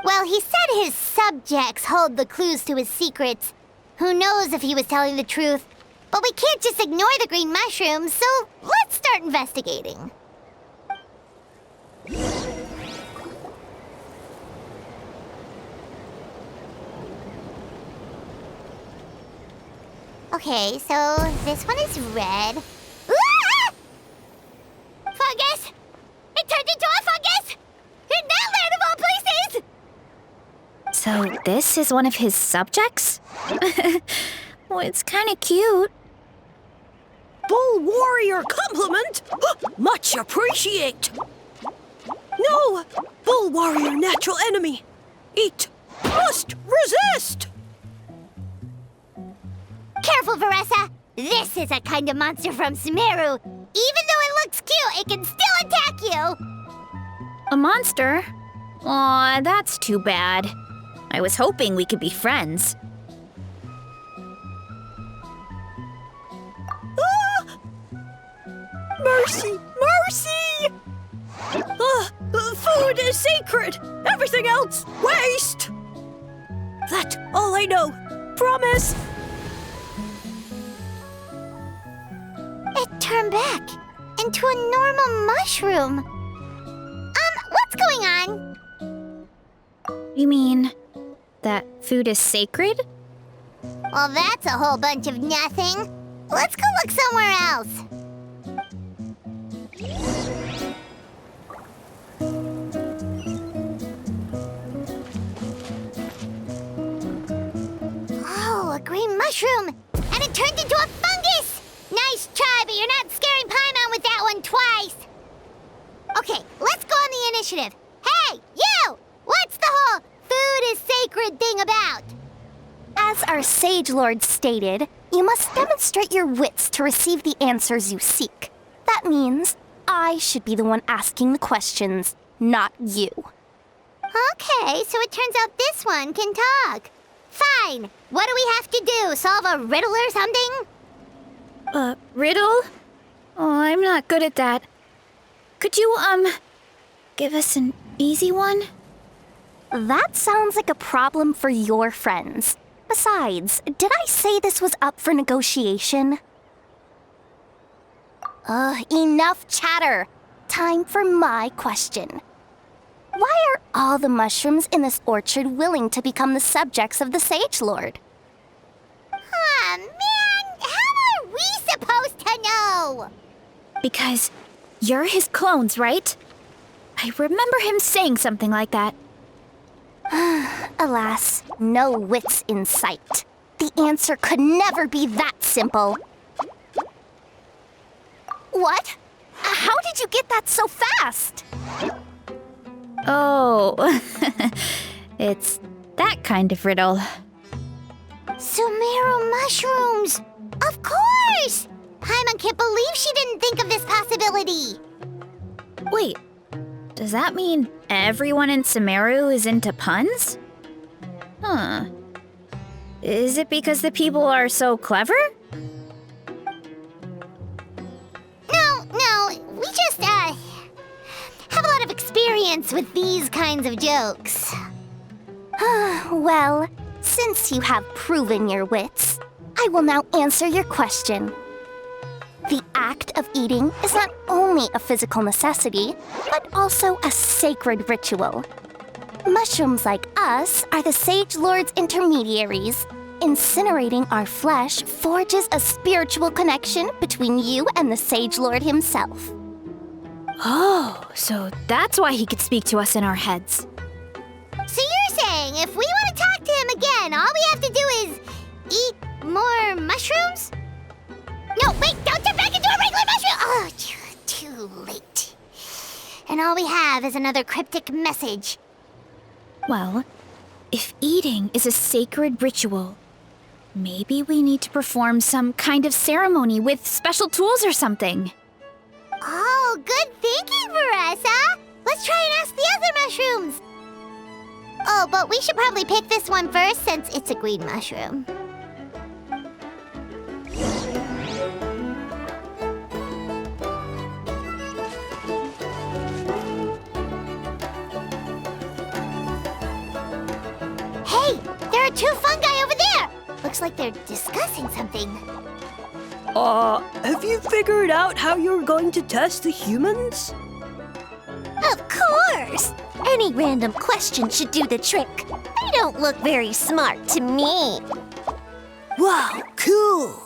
Well, he said his subjects hold the clues to his secrets. Who knows if he was telling the truth? But we can't just ignore the green mushrooms, so let's start investigating. Okay, so this one is red. Ah! Fungus! It turned into a fungus! In that land of all places! So this is one of his subjects? Well, it's kinda cute. Bull warrior compliment! Much appreciate! No! Bull warrior natural enemy! Eat! Must resist! Careful, Varesa! This is a kind of monster from Sumeru. Even though it looks cute, it can still attack you! A monster? Aw, that's too bad. I was hoping we could be friends. Mercy! Mercy! Food is sacred! Everything else, waste! That's all I know. Promise! It turned back into a normal mushroom. What's going on? You mean that food is sacred? Well, that's a whole bunch of nothing. Let's go look somewhere else. Oh, a green mushroom! And it turned into a fungus! Nice try, but you're not scaring Paimon with that one twice! Okay, let's go on the initiative. Hey, you! What's the whole food is sacred thing about? As our Sage Lord stated, you must demonstrate your wits to receive the answers you seek. That means I should be the one asking the questions, not you. Okay, so it turns out this one can talk. Fine. What do we have to do? Solve a riddle or something? Riddle? Oh, I'm not good at that. Could you, give us an easy one? That sounds like a problem for your friends. Besides, did I say this was up for negotiation? Enough chatter. Time for my question. Why are all the mushrooms in this orchard willing to become the subjects of the Sage Lord? Aw, man! How are we supposed to know? Because you're his clones, right? I remember him saying something like that. Alas, no wits in sight. The answer could never be that simple. What? How did you get that so fast? Oh, it's that kind of riddle. Sumeru mushrooms! Of course! Paimon can't believe she didn't think of this possibility. Wait, does that mean everyone in Sumeru is into puns? Huh. Is it because the people are so clever? No, we just, have a lot of experience with these kinds of jokes. Well, since you have proven your wits, I will now answer your question. The act of eating is not only a physical necessity, but also a sacred ritual. Mushrooms like us are the Sage Lord's intermediaries. Incinerating our flesh forges a spiritual connection between you and the Sage Lord himself. Oh, so that's why he could speak to us in our heads. So you're saying if we want to talk to him again, all we have to do is eat more mushrooms? No, wait, don't turn back into a regular mushroom! Oh, too late. And all we have is another cryptic message. Well, if eating is a sacred ritual, maybe we need to perform some kind of ceremony with special tools or something. Oh, good thinking, Varesa! Let's try and ask the other mushrooms! Oh, but we should probably pick this one first since it's a green mushroom. two fungi over there! Looks like they're discussing something. Have you figured out how you're going to test the humans? Of course! Any random question should do the trick. They don't look very smart to me. Wow, cool!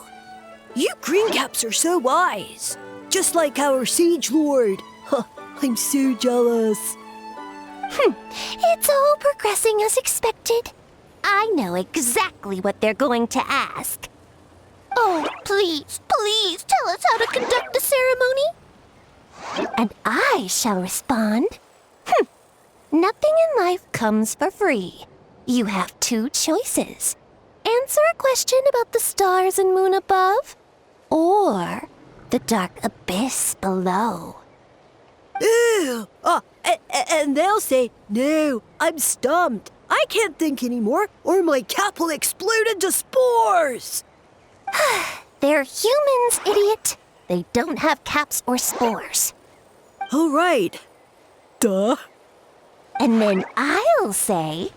You greencaps are so wise. Just like our Siege Lord. Huh, I'm so jealous. It's all progressing as expected. I know exactly what they're going to ask. Oh, please, please tell us how to conduct the ceremony. And I shall respond. Nothing in life comes for free. You have two choices. Answer a question about the stars and moon above, or the dark abyss below. Ew! And they'll say, no, I'm stumped. I can't think anymore, or my cap will explode into spores. They're humans, idiot. They don't have caps or spores. All right. Duh. And then I'll say,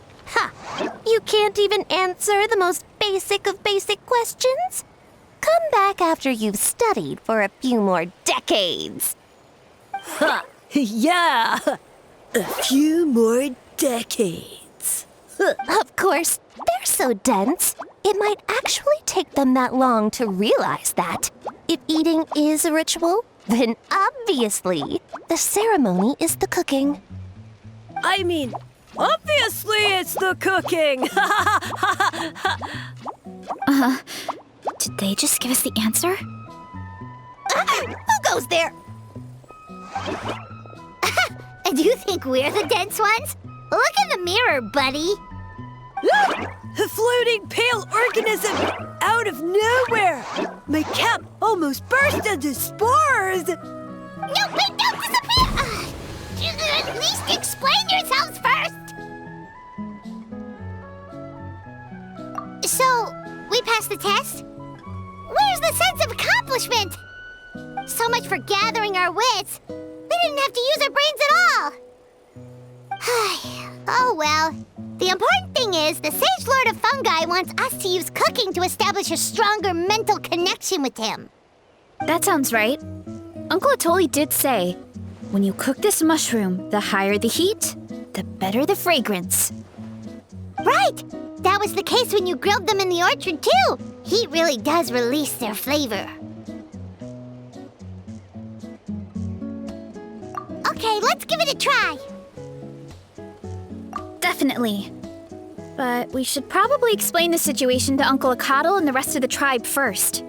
you can't even answer the most basic of basic questions? Come back after you've studied for a few more decades. Yeah, a few more decades. Of course, they're so dense, it might actually take them that long to realize that. If eating is a ritual, then obviously the ceremony is the cooking. I mean, obviously it's the cooking. Did they just give us the answer? Who goes there? Do you think we're the dense ones? Look in the mirror, buddy. A floating pale organism out of nowhere. My cap almost burst into spores. No, wait, don't disappear! At least explain yourselves first! So, we passed the test? Where's the sense of accomplishment? So much for gathering our wits. We didn't have to use our brains at all. Oh well. The important thing is the Sage Lord of Fungi wants us to use cooking to establish a stronger mental connection with him. That sounds right. Uncle Atoli did say, when you cook this mushroom, the higher the heat, the better the fragrance. Right! That was the case when you grilled them in the orchard, too. Heat really does release their flavor. Okay, let's give it a try. Definitely. But we should probably explain the situation to Uncle Akatl and the rest of the tribe first.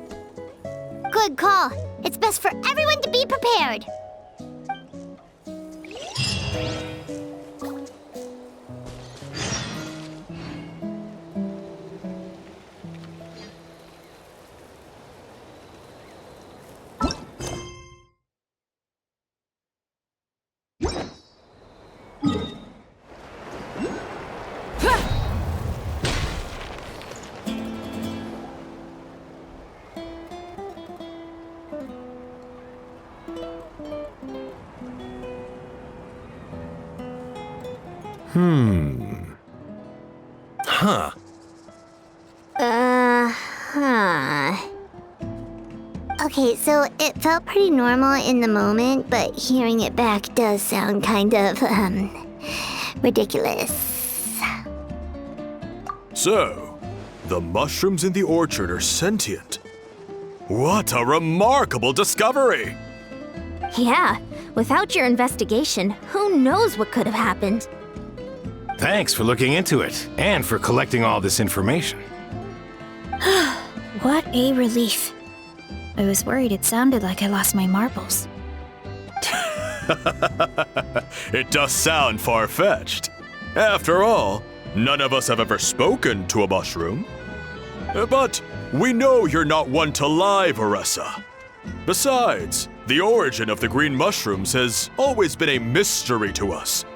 Good call. It's best for everyone to be prepared. Huh. Okay, so it felt pretty normal in the moment, but hearing it back does sound kind of, ridiculous. So, the mushrooms in the orchard are sentient. What a remarkable discovery! Yeah, without your investigation, who knows what could have happened? Thanks for looking into it, and for collecting all this information. What a relief. I was worried it sounded like I lost my marbles. It does sound far-fetched. After all, none of us have ever spoken to a mushroom. But we know you're not one to lie, Varesa. Besides, the origin of the green mushrooms has always been a mystery to us.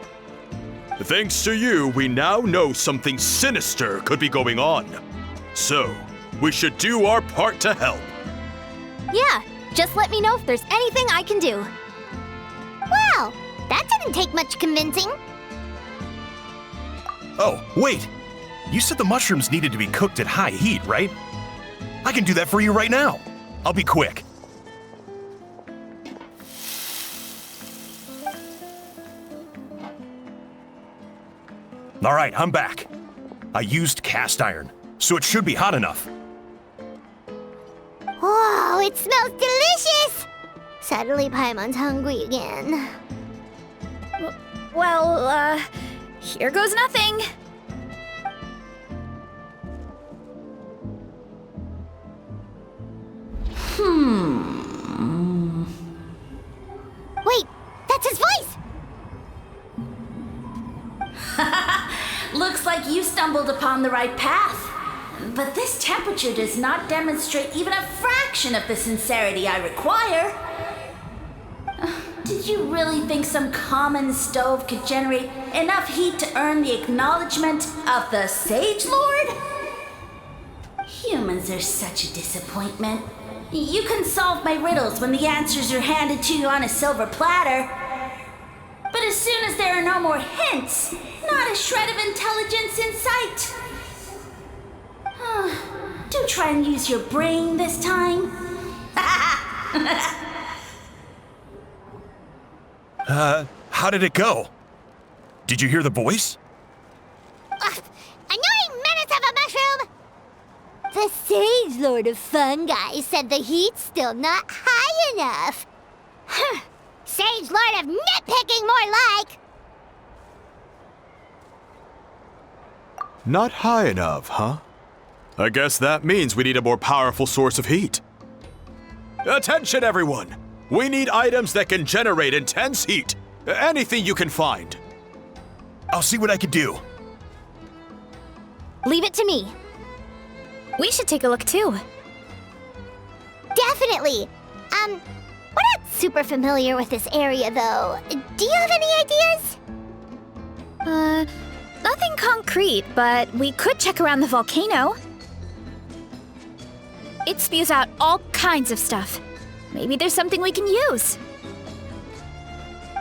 Thanks to you, we now know something sinister could be going on. So, we should do our part to help. Yeah, just let me know if there's anything I can do. Wow, that didn't take much convincing. Oh, wait! You said the mushrooms needed to be cooked at high heat, right? I can do that for you right now. I'll be quick. All right, I'm back. I used cast iron, so it should be hot enough. Whoa, it smells delicious! Suddenly Paimon's hungry again. Well, here goes nothing. Wait, that's his voice! Looks like you stumbled upon the right path. But this temperature does not demonstrate even a fraction of the sincerity I require. Did you really think some common stove could generate enough heat to earn the acknowledgement of the Sage Lord? Humans are such a disappointment. You can solve my riddles when the answers are handed to you on a silver platter. But as soon as there are no more hints, not a shred of intelligence in sight. Do try and use your brain this time. How did it go? Did you hear the voice? Annoying menace of a mushroom! The Sage Lord of Fungi said the heat's still not high enough. Sage Lord of nitpicking, more like! Not high enough, huh? I guess that means we need a more powerful source of heat. Attention, everyone! We need items that can generate intense heat. Anything you can find. I'll see what I can do. Leave it to me. We should take a look too. Definitely! We're not super familiar with this area, though. Do you have any ideas? Nothing concrete, but we could check around the volcano. It spews out all kinds of stuff. Maybe there's something we can use.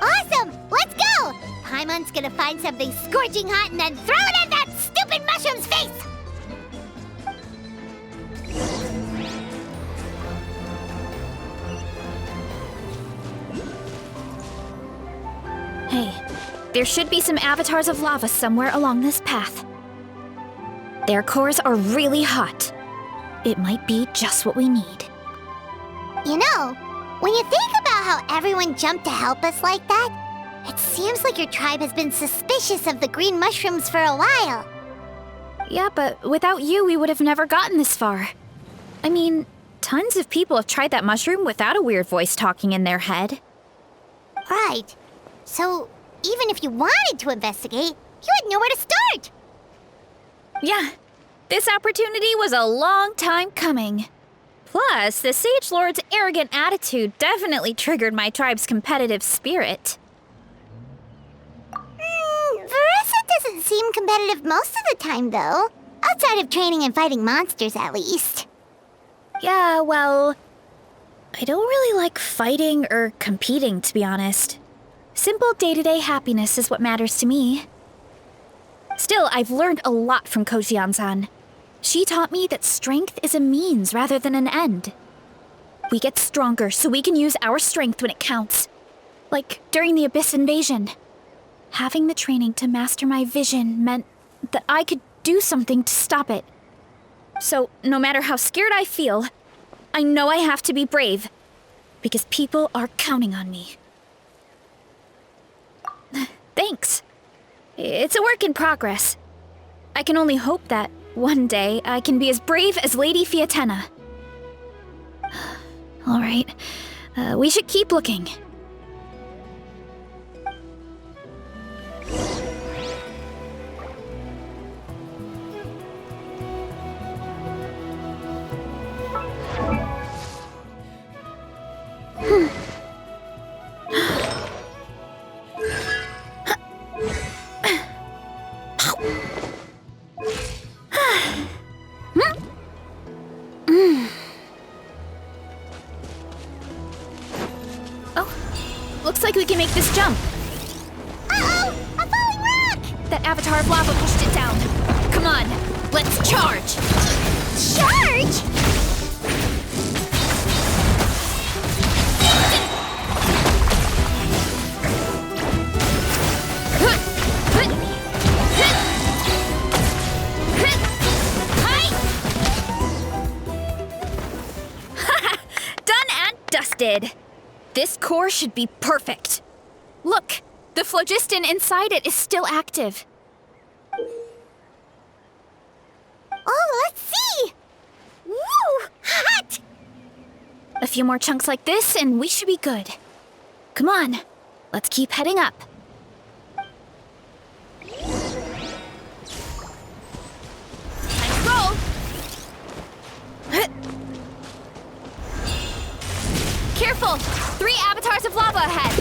Awesome! Let's go! Paimon's gonna find something scorching hot and then throw it in that stupid mushroom's face! Hey, there should be some avatars of lava somewhere along this path. Their cores are really hot. It might be just what we need. You know, when you think about how everyone jumped to help us like that, it seems like your tribe has been suspicious of the green mushrooms for a while. Yeah, but without you, we would have never gotten this far. I mean, tons of people have tried that mushroom without a weird voice talking in their head. Right. So, even if you wanted to investigate, you had nowhere to start. Yeah, this opportunity was a long time coming. Plus, the Sage Lord's arrogant attitude definitely triggered my tribe's competitive spirit. Varesa doesn't seem competitive most of the time, though. Outside of training and fighting monsters, at least. Yeah, well, I don't really like fighting or competing, to be honest. Simple day-to-day happiness is what matters to me. Still, I've learned a lot from Kojian-san. She taught me that strength is a means rather than an end. We get stronger so we can use our strength when it counts. Like during the Abyss invasion. Having the training to master my vision meant that I could do something to stop it. So, no matter how scared I feel, I know I have to be brave. Because people are counting on me. Thanks. It's a work in progress. I can only hope that one day I can be as brave as Lady Fiatena. All right, we should keep looking. Looks like we can make this jump. Uh-oh! A falling rock! That avatar of lava pushed it down. Come on, let's charge! Charge? Done and dusted. This core should be perfect. Look, the phlogiston inside it is still active. Oh, let's see! Woo! Hot! A few more chunks like this and we should be good. Come on, let's keep heading up. Time to roll! Careful! 3 avatars of lava ahead!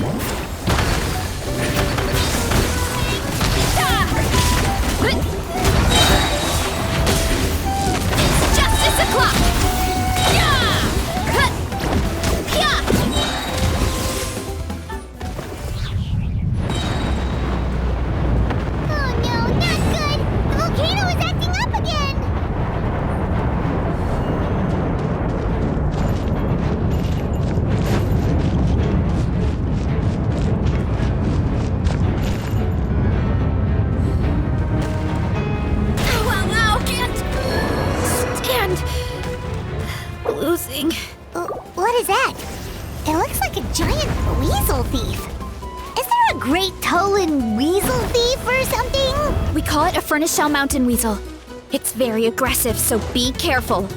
It's justice o'clock! Oh no, not good! The volcano is acting up again! Wow, can't stand losing. What is that? It looks like a giant weasel thief. Is there a great Tolan weasel thief or something? We call it a furnace shell mountain weasel. It's very aggressive, so be careful.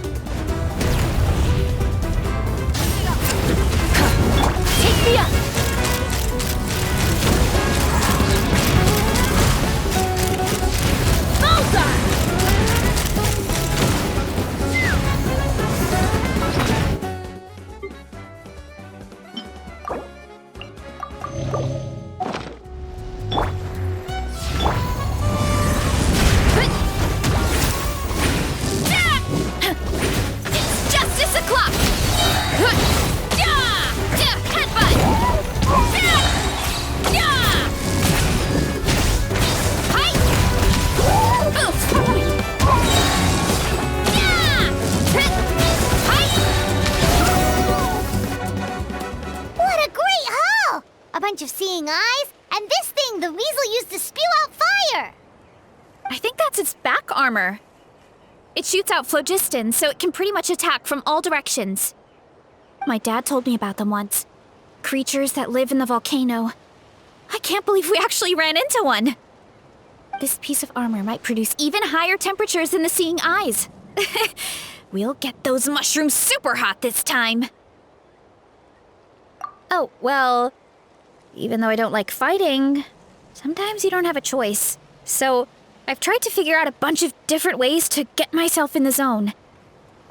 Take me up! It's justice o'clock! Headbutt! What a great haul! A bunch of seeing eyes, and this thing the weasel used to spew out fire! I think that's its back armor. It shoots out phlogiston, so it can pretty much attack from all directions. My dad told me about them once. Creatures that live in the volcano. I can't believe we actually ran into one. This piece of armor might produce even higher temperatures than the seeing eyes. We'll get those mushrooms super hot this time. Oh, well, even though I don't like fighting, sometimes you don't have a choice. So I've tried to figure out a bunch of different ways to get myself in the zone.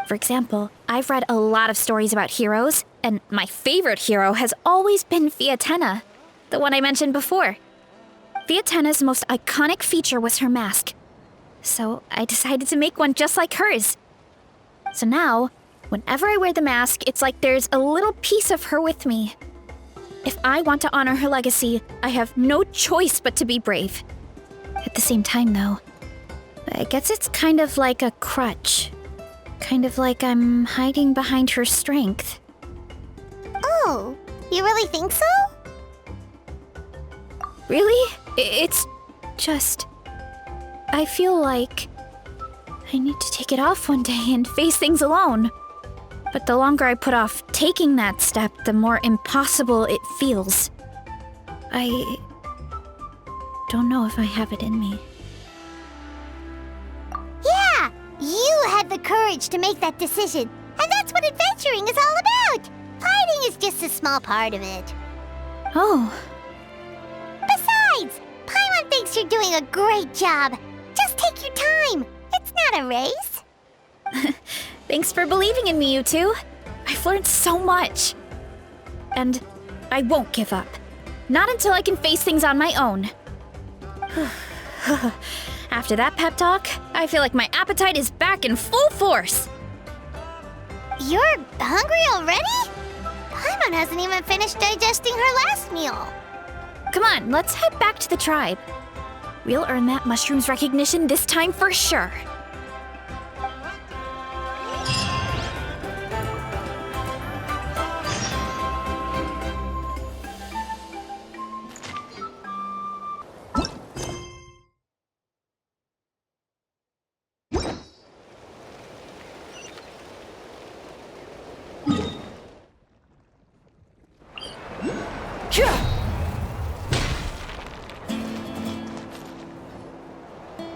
For example, I've read a lot of stories about heroes, and my favorite hero has always been Fiatenna, the one I mentioned before. Fiatenna's most iconic feature was her mask. So I decided to make one just like hers. So now, whenever I wear the mask, it's like there's a little piece of her with me. If I want to honor her legacy, I have no choice but to be brave. At the same time, though, I guess it's kind of like a crutch. Kind of like I'm hiding behind her strength. Oh, you really think so? Really? It's just... I feel like I need to take it off one day and face things alone. But the longer I put off taking that step, the more impossible it feels. I don't know if I have it in me. Yeah, you had the courage to make that decision. And that's what adventuring is all about. Fighting is just a small part of it. Oh, Besides, Paimon thinks you're doing a great job. Just take your time. It's not a race. thanks for believing in me, you two. I've learned so much. And I won't give up. Not until I can face things on my own. After that pep talk, I feel like my appetite is back in full force. You're hungry already? Paimon hasn't even finished digesting her last meal. Come on, let's head back to the tribe. We'll earn that mushroom's recognition this time for sure.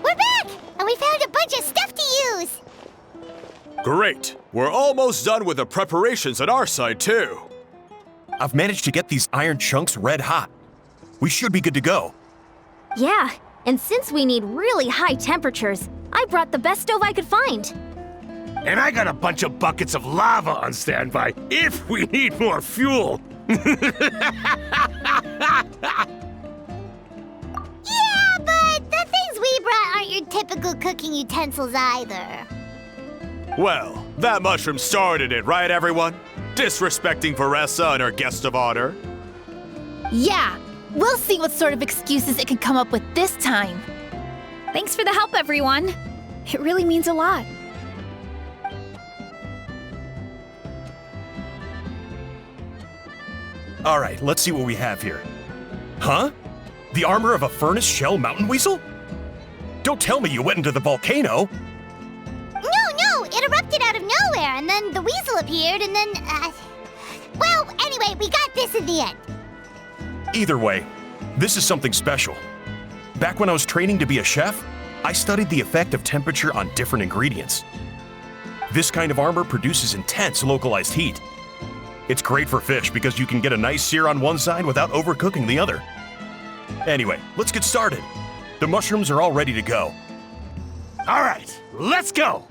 We're back! And we found a bunch of stuff to use! Great! We're almost done with the preparations on our side, too. I've managed to get these iron chunks red hot. We should be good to go. Yeah, and since we need really high temperatures, I brought the best stove I could find. And I got a bunch of buckets of lava on standby if we need more fuel. Yeah, but the things we brought aren't your typical cooking utensils either. Well, that mushroom started it, right, everyone? Disrespecting Varesa and her guest of honor. Yeah, we'll see what sort of excuses it can come up with this time. Thanks for the help, everyone. It really means a lot. All right, let's see what we have here. Huh? The armor of a furnace shell mountain weasel? Don't tell me you went into the volcano. No, it erupted out of nowhere, and then the weasel appeared, and then, well, anyway, we got this in the end. Either way, this is something special. Back when I was training to be a chef, I studied the effect of temperature on different ingredients. This kind of armor produces intense localized heat. It's great for fish because you can get a nice sear on one side without overcooking the other. Anyway, let's get started. The mushrooms are all ready to go. All right, let's go.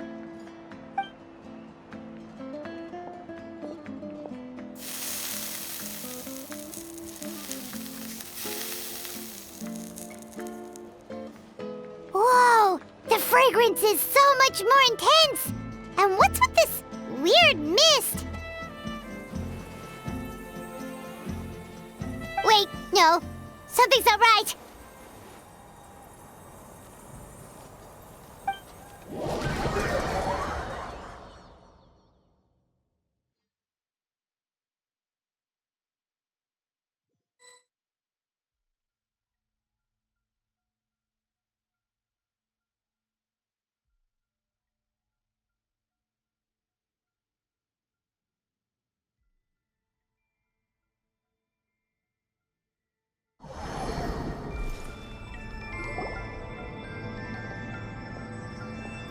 Whoa, the fragrance is so much more intense. And what's with this weird mist? Wait, no, something's not right.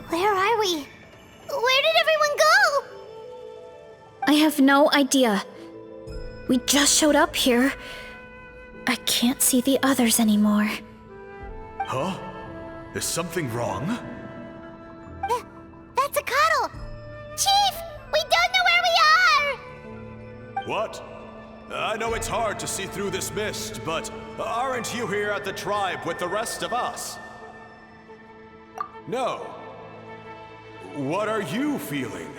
Where are we? Where did everyone go? I have no idea. We just showed up here. I can't see the others anymore. Huh? Is something wrong? That's a cuddle. Chief, we don't know where we are. What? I know it's hard to see through this mist, but aren't you here at the tribe with the rest of us? No. What are you feeling?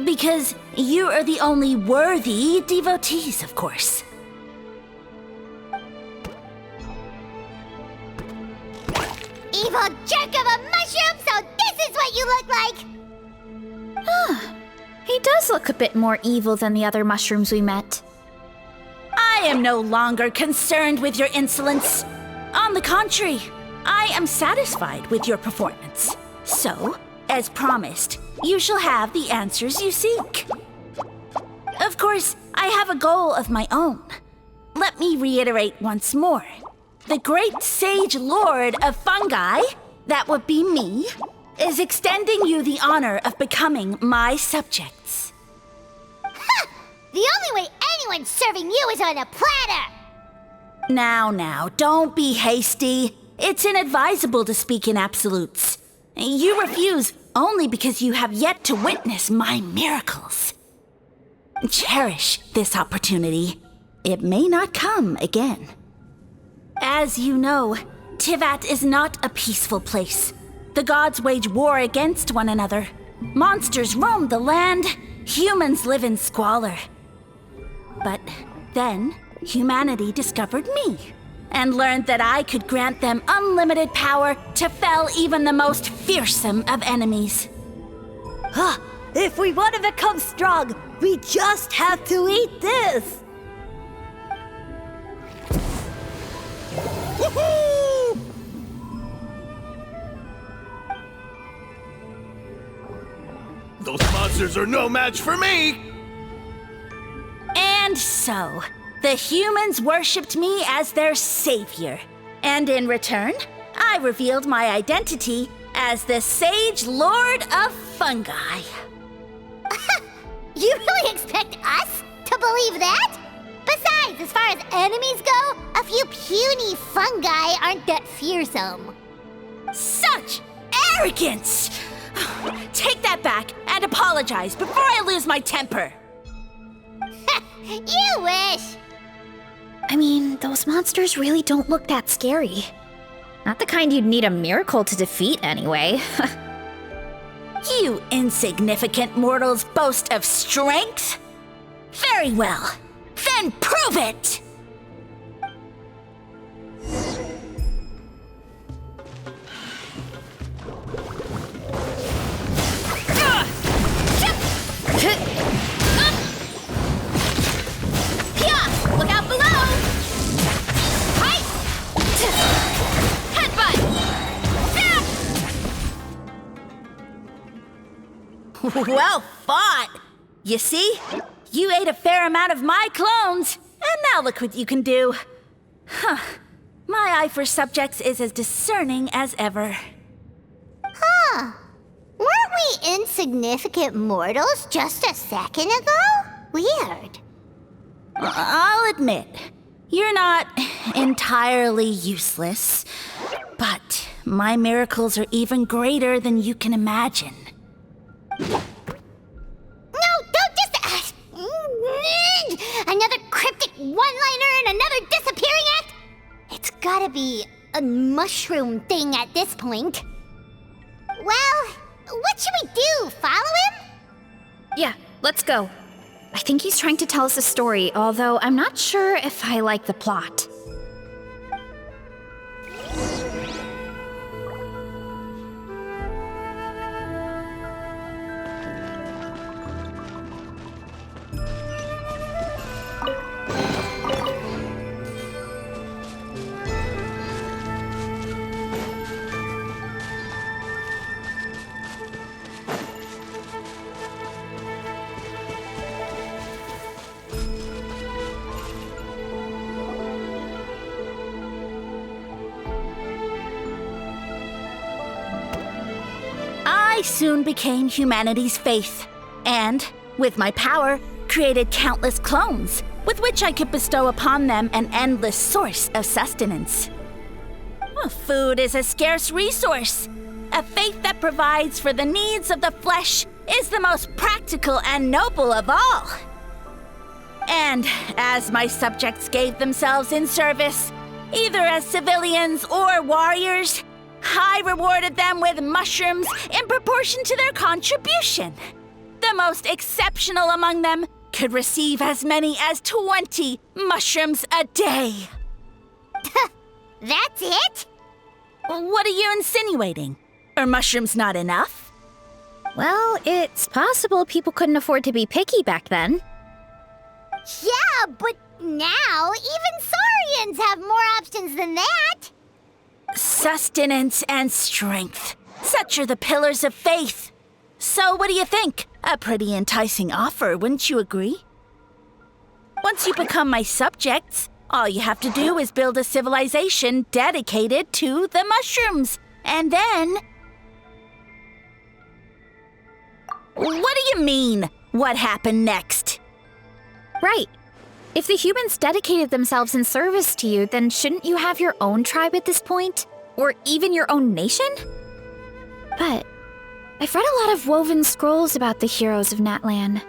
Because you are the only worthy devotees, of course. Evil jerk of a mushroom, so this is what you look like! He does look a bit more evil than the other mushrooms we met. I am no longer concerned with your insolence. On the contrary, I am satisfied with your performance. So, as promised, you shall have the answers you seek. Of course, I have a goal of my own. Let me reiterate once more. The great sage lord of fungi, that would be me, is extending you the honor of becoming my subjects. The only way anyone's serving you is on a platter! Now, don't be hasty. It's inadvisable to speak in absolutes. You refuse only because you have yet to witness my miracles. Cherish this opportunity. It may not come again. As you know, Tivat is not a peaceful place. The gods wage war against one another, Monsters roam the land, humans live in squalor. But then, humanity discovered me, and learned that I could grant them unlimited power to fell even the most fearsome of enemies. Huh, if we want to become strong, we just have to eat this! Woohoo! Those monsters are no match for me! And so, the humans worshipped me as their savior. And in return, I revealed my identity as the Sage Lord of Fungi. You really expect us to believe that? Besides, as far as enemies go, a few puny fungi aren't that fearsome. Such arrogance! Take that back and apologize before I lose my temper. You wish! I mean, those monsters really don't look that scary. Not the kind you'd need a miracle to defeat, anyway. You insignificant mortals boast of strength? Very well. Then prove it! Look out below! Hi! Headbutt! Well fought! You see? You ate a fair amount of my clones, and now look what you can do. Huh. My eye for subjects is as discerning as ever. Huh. Weren't we insignificant mortals just a second ago? Weird. I'll admit, you're not entirely useless, but my miracles are even greater than you can imagine. No, don't just... another cryptic one-liner and another disappearing act? It's gotta be a mushroom thing at this point. Well, what should we do? Follow him? Yeah, let's go. I think he's trying to tell us a story, although I'm not sure if I like the plot. I soon became humanity's faith, and, with my power, created countless clones, with which I could bestow upon them an endless source of sustenance. Food is a scarce resource. A faith that provides for the needs of the flesh is the most practical and noble of all. And as my subjects gave themselves in service, either as civilians or warriors, I rewarded them with mushrooms in proportion to their contribution. The most exceptional among them could receive as many as 20 mushrooms a day. That's it? What are you insinuating? Are mushrooms not enough? Well, it's possible people couldn't afford to be picky back then. Yeah, but now even Saurians have more options than that. Sustenance and strength. Such are the pillars of faith. So what do you think? A pretty enticing offer, wouldn't you agree? Once you become my subjects, all you have to do is build a civilization dedicated to the mushrooms. And then... What do you mean? What happened next? Right. If the humans dedicated themselves in service to you, then shouldn't you have your own tribe at this point? Or even your own nation? But I've read a lot of woven scrolls about the heroes of Natlan,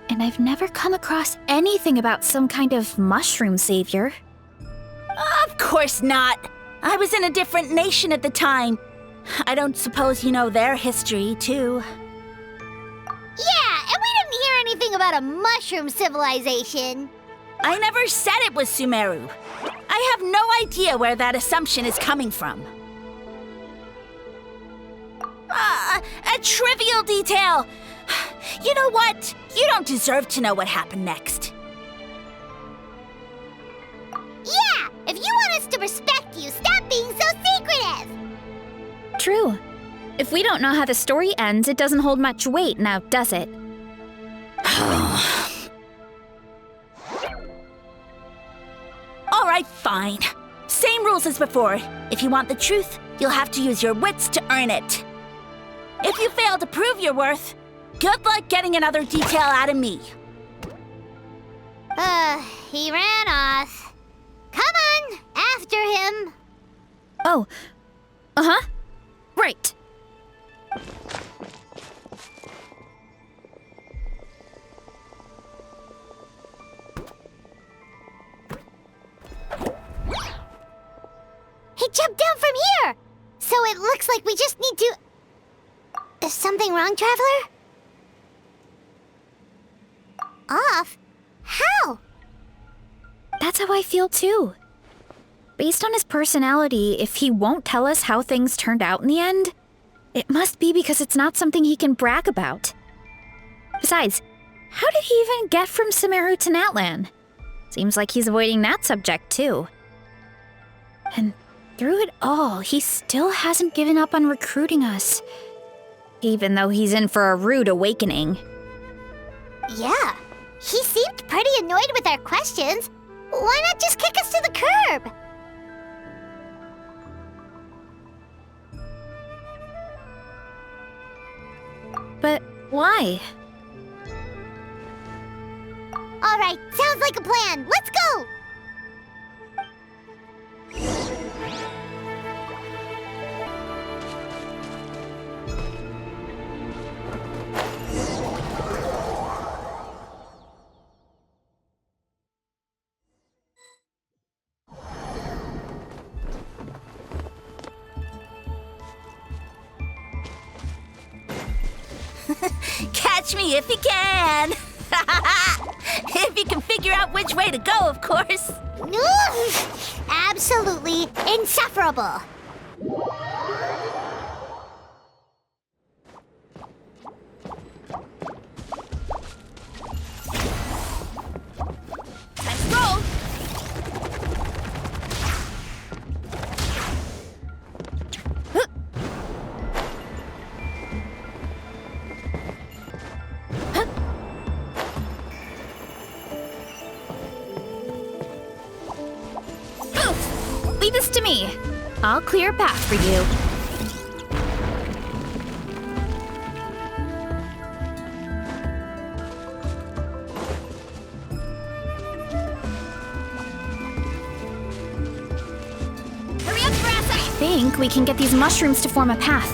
and I've never come across anything about some kind of mushroom savior. Of course not. I was in a different nation at the time. I don't suppose you know their history, too. anything about a mushroom civilization. I never said it was Sumeru. I have no idea where that assumption is coming from. A trivial detail. You know what? You don't deserve to know what happened next. Yeah, if you want us to respect you, stop being so secretive. True. If we don't know how the story ends, it doesn't hold much weight now, does it? All right, fine. Same rules as before. If you want the truth, you'll have to use your wits to earn it. If you fail to prove your worth, good luck getting another detail out of me. He ran off. Come on, after him. Oh. Uh-huh. Right. He jumped down from here! So it looks like we just need to... Is something wrong, Traveler? Off? How? That's how I feel too. Based on his personality, if he won't tell us how things turned out in the end, it must be because it's not something he can brag about. Besides, how did he even get from Sumeru to Natlan? Seems like he's avoiding that subject too. And through it all, he still hasn't given up on recruiting us. Even though he's in for a rude awakening. Yeah, he seemed pretty annoyed with our questions. Why not just kick us to the curb? But why? All right, sounds like a plan. Let's go! Catch me if you can! If you can figure out which way to go, of course. Absolutely insufferable. Let's roll! Leave this to me. I'll clear a path for you. Hurry up, Varesa! I think we can get these mushrooms to form a path.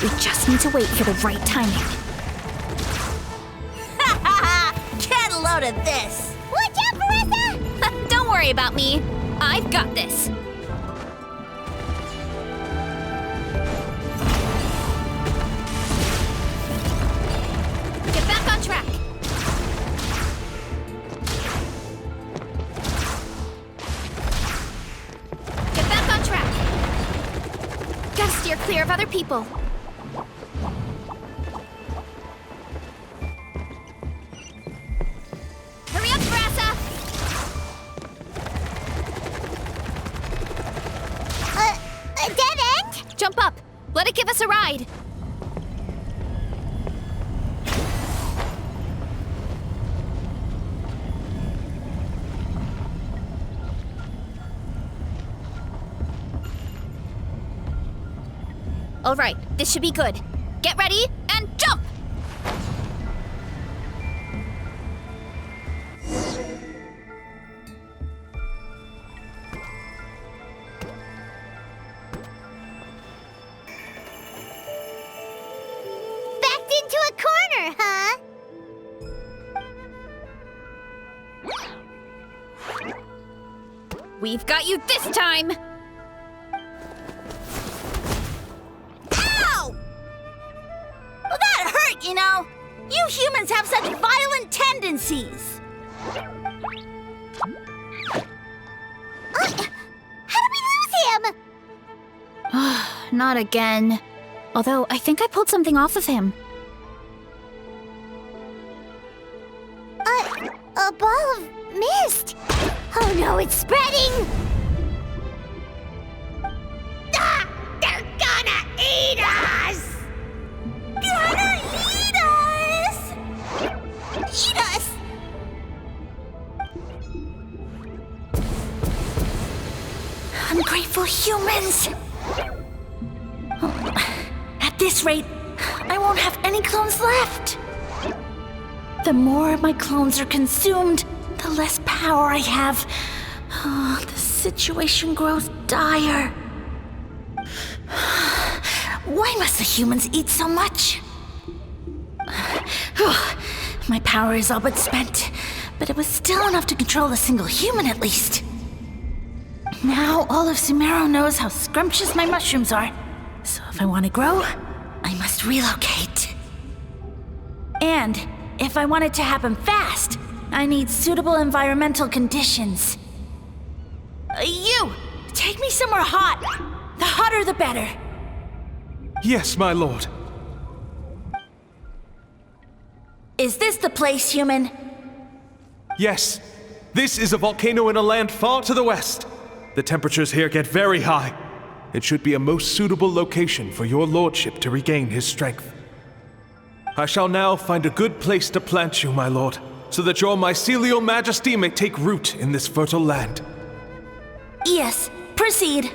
We just need to wait for the right timing. Get a load of this! Watch out, Varesa! Don't worry about me. I've got this. Get back on track. Get back on track. Gotta steer clear of other people. Hurry up, Varesa! A dead end? Jump up. Let it give us a ride. All right, this should be good. Get ready and jump! Backed into a corner, huh? We've got you this time! Ow! Well, that hurt, you know. You humans have such violent tendencies! How did we lose him? Not again. Although, I think I pulled something off of him. A ball of mist. Oh no, it's spreading! Ah! They're gonna eat us! Gonna eat us! Eat us! Ungrateful humans! At this rate, I won't have any clones left. The more my clones are consumed, the less power I have. Oh, the situation grows dire. Why must the humans eat so much? My power is all but spent, but it was still enough to control a single human at least. Now all of Sumeru knows how scrumptious my mushrooms are, so if I want to grow, I must relocate. And if I want it to happen fast, I need suitable environmental conditions. You! Take me somewhere hot! The hotter the better! Yes, my lord. Is this the place, human? Yes. This is a volcano in a land far to the west. The temperatures here get very high. It should be a most suitable location for your lordship to regain his strength. I shall now find a good place to plant you, my lord, so that your mycelial majesty may take root in this fertile land. Yes, proceed.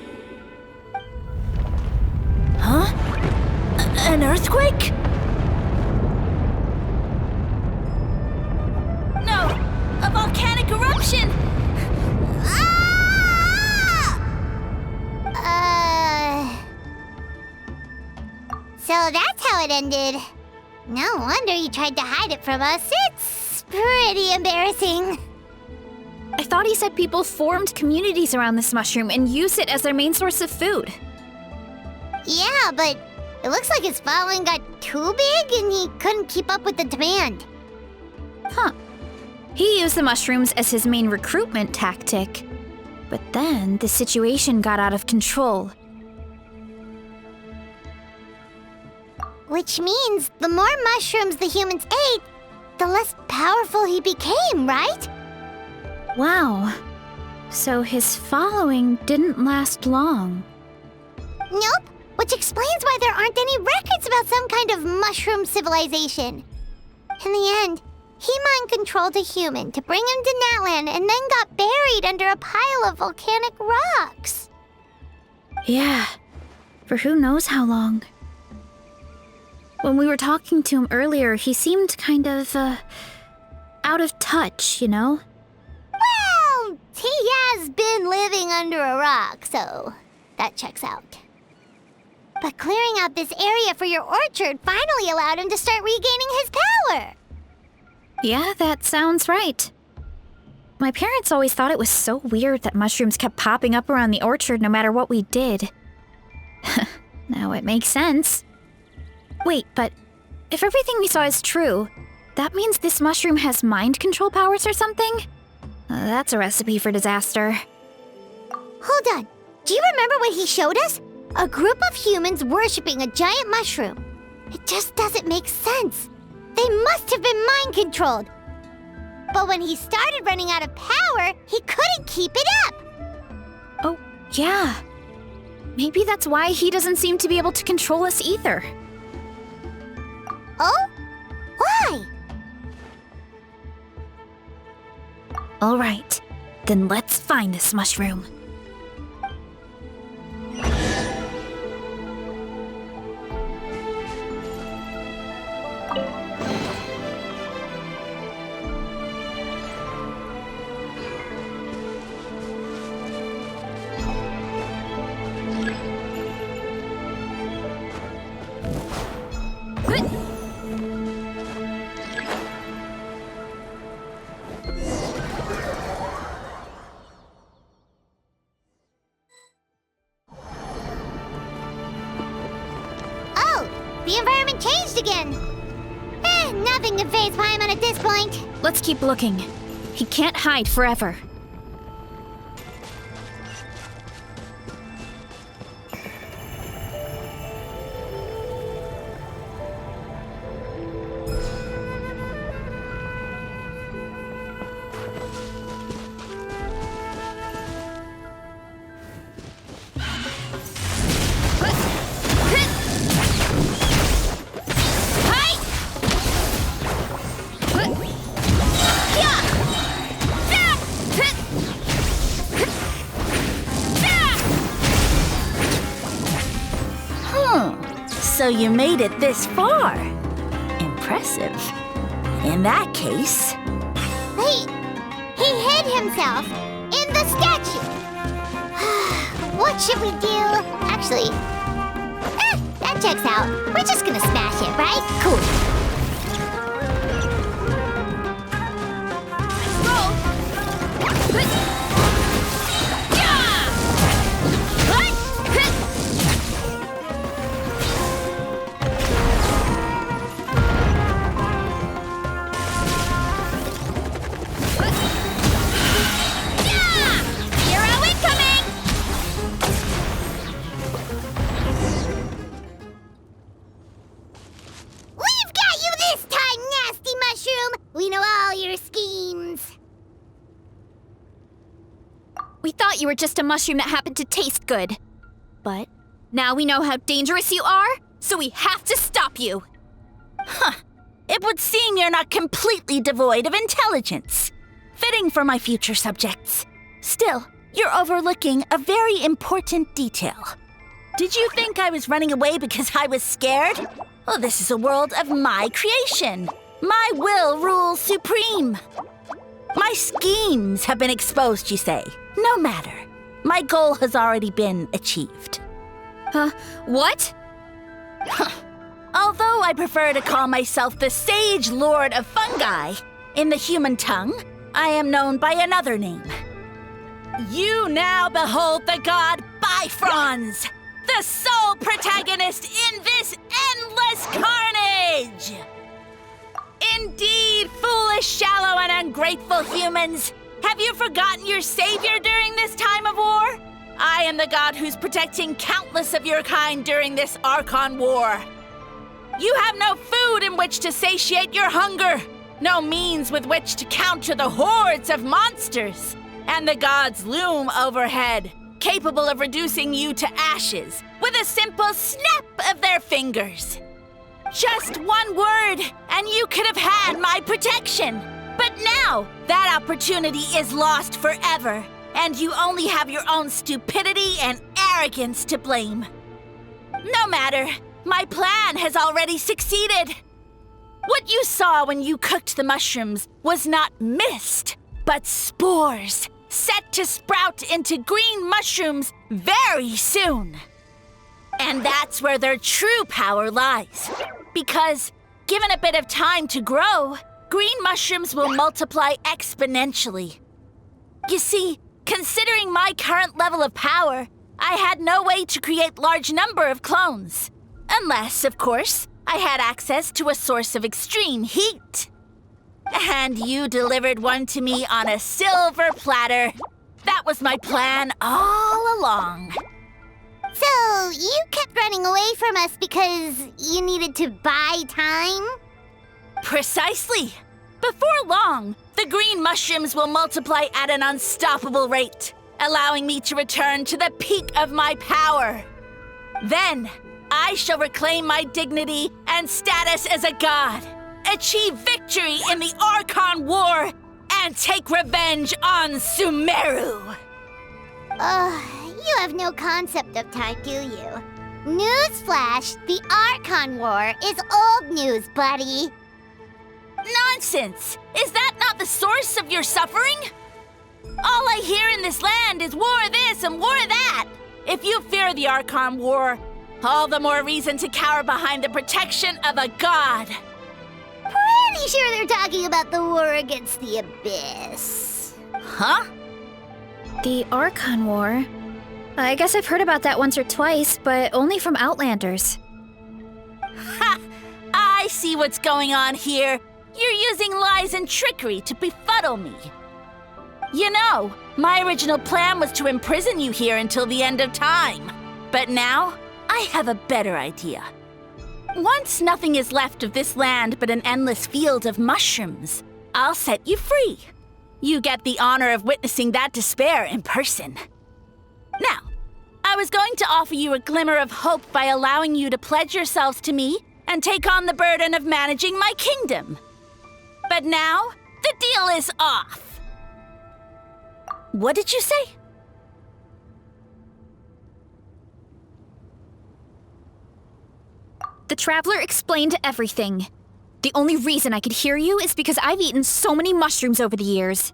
Huh? An earthquake? No! A volcanic eruption! So that's how it ended. No wonder you tried to hide it from us. It's pretty embarrassing. I thought he said people formed communities around this mushroom and used it as their main source of food. Yeah, but it looks like his following got too big and he couldn't keep up with the demand. Huh. He used the mushrooms as his main recruitment tactic. But then the situation got out of control. Which means the more mushrooms the humans ate, the less powerful he became, right? Wow. So his following didn't last long. Nope, which explains why there aren't any records about some kind of mushroom civilization. In the end, he mind-controlled a human to bring him to Natlan and then got buried under a pile of volcanic rocks. Yeah, for who knows how long. When we were talking to him earlier, he seemed kind of, out of touch, you know? Well, he has been living under a rock, so that checks out. But clearing out this area for your orchard finally allowed him to start regaining his power. Yeah, that sounds right. My parents always thought it was so weird that mushrooms kept popping up around the orchard no matter what we did. Now it makes sense. Wait, but if everything we saw is true, that means this mushroom has mind control powers or something? That's a recipe for disaster. Hold on. Do you remember what he showed us? A group of humans worshipping a giant mushroom. It just doesn't make sense. They must have been mind-controlled. But when he started running out of power, he couldn't keep it up. Oh, yeah. Maybe that's why he doesn't seem to be able to control us either. Oh? Why? All right, then let's find this mushroom. Oh, the environment changed again. Nothing to phase Paimon at this point. Let's keep looking. He can't hide forever. So you made it this far. Impressive. In that case... He hid himself in the statue. What should we do? Actually, that checks out. We're just gonna smash it, right? Cool. We thought you were just a mushroom that happened to taste good. But now we know how dangerous you are, so we have to stop you. Huh. It would seem you're not completely devoid of intelligence. Fitting for my future subjects. Still, you're overlooking a very important detail. Did you think I was running away because I was scared? Oh, this is a world of my creation. My will rules supreme. My schemes have been exposed, you say. No matter. My goal has already been achieved. What? Although I prefer to call myself the Sage Lord of Fungi, in the human tongue, I am known by another name. You now behold the god Bifrons, the sole protagonist in this endless carnage! Indeed, foolish, shallow, and ungrateful humans! Have you forgotten your savior during this time of war? I am the god who's protecting countless of your kind during this Archon War. You have no food in which to satiate your hunger, no means with which to counter the hordes of monsters, and the gods loom overhead, capable of reducing you to ashes with a simple snap of their fingers. Just one word, and you could have had my protection. But now, that opportunity is lost forever, and you only have your own stupidity and arrogance to blame. No matter, my plan has already succeeded. What you saw when you cooked the mushrooms was not mist, but spores, set to sprout into green mushrooms very soon. And that's where their true power lies. Because, given a bit of time to grow, green mushrooms will multiply exponentially. You see, considering my current level of power, I had no way to create large number of clones. Unless, of course, I had access to a source of extreme heat. And you delivered one to me on a silver platter. That was my plan all along. So, you kept running away from us because you needed to buy time? Precisely. Before long, the green mushrooms will multiply at an unstoppable rate, allowing me to return to the peak of my power. Then, I shall reclaim my dignity and status as a god, achieve victory in the Archon War, and take revenge on Sumeru. You have no concept of time, do you? Newsflash, the Archon War is old news, buddy. Nonsense! Is that not the source of your suffering? All I hear in this land is war this and war that. If you fear the Archon War, all the more reason to cower behind the protection of a god. Pretty sure they're talking about the war against the Abyss. Huh? The Archon War? I guess I've heard about that once or twice, but only from Outlanders. Ha! I see what's going on here. You're using lies and trickery to befuddle me. You know, my original plan was to imprison you here until the end of time. But now, I have a better idea. Once nothing is left of this land but an endless field of mushrooms, I'll set you free. You get the honor of witnessing that despair in person. Now, I was going to offer you a glimmer of hope by allowing you to pledge yourselves to me and take on the burden of managing my kingdom. But now, the deal is off. What did you say? The Traveler explained everything. The only reason I could hear you is because I've eaten so many mushrooms over the years.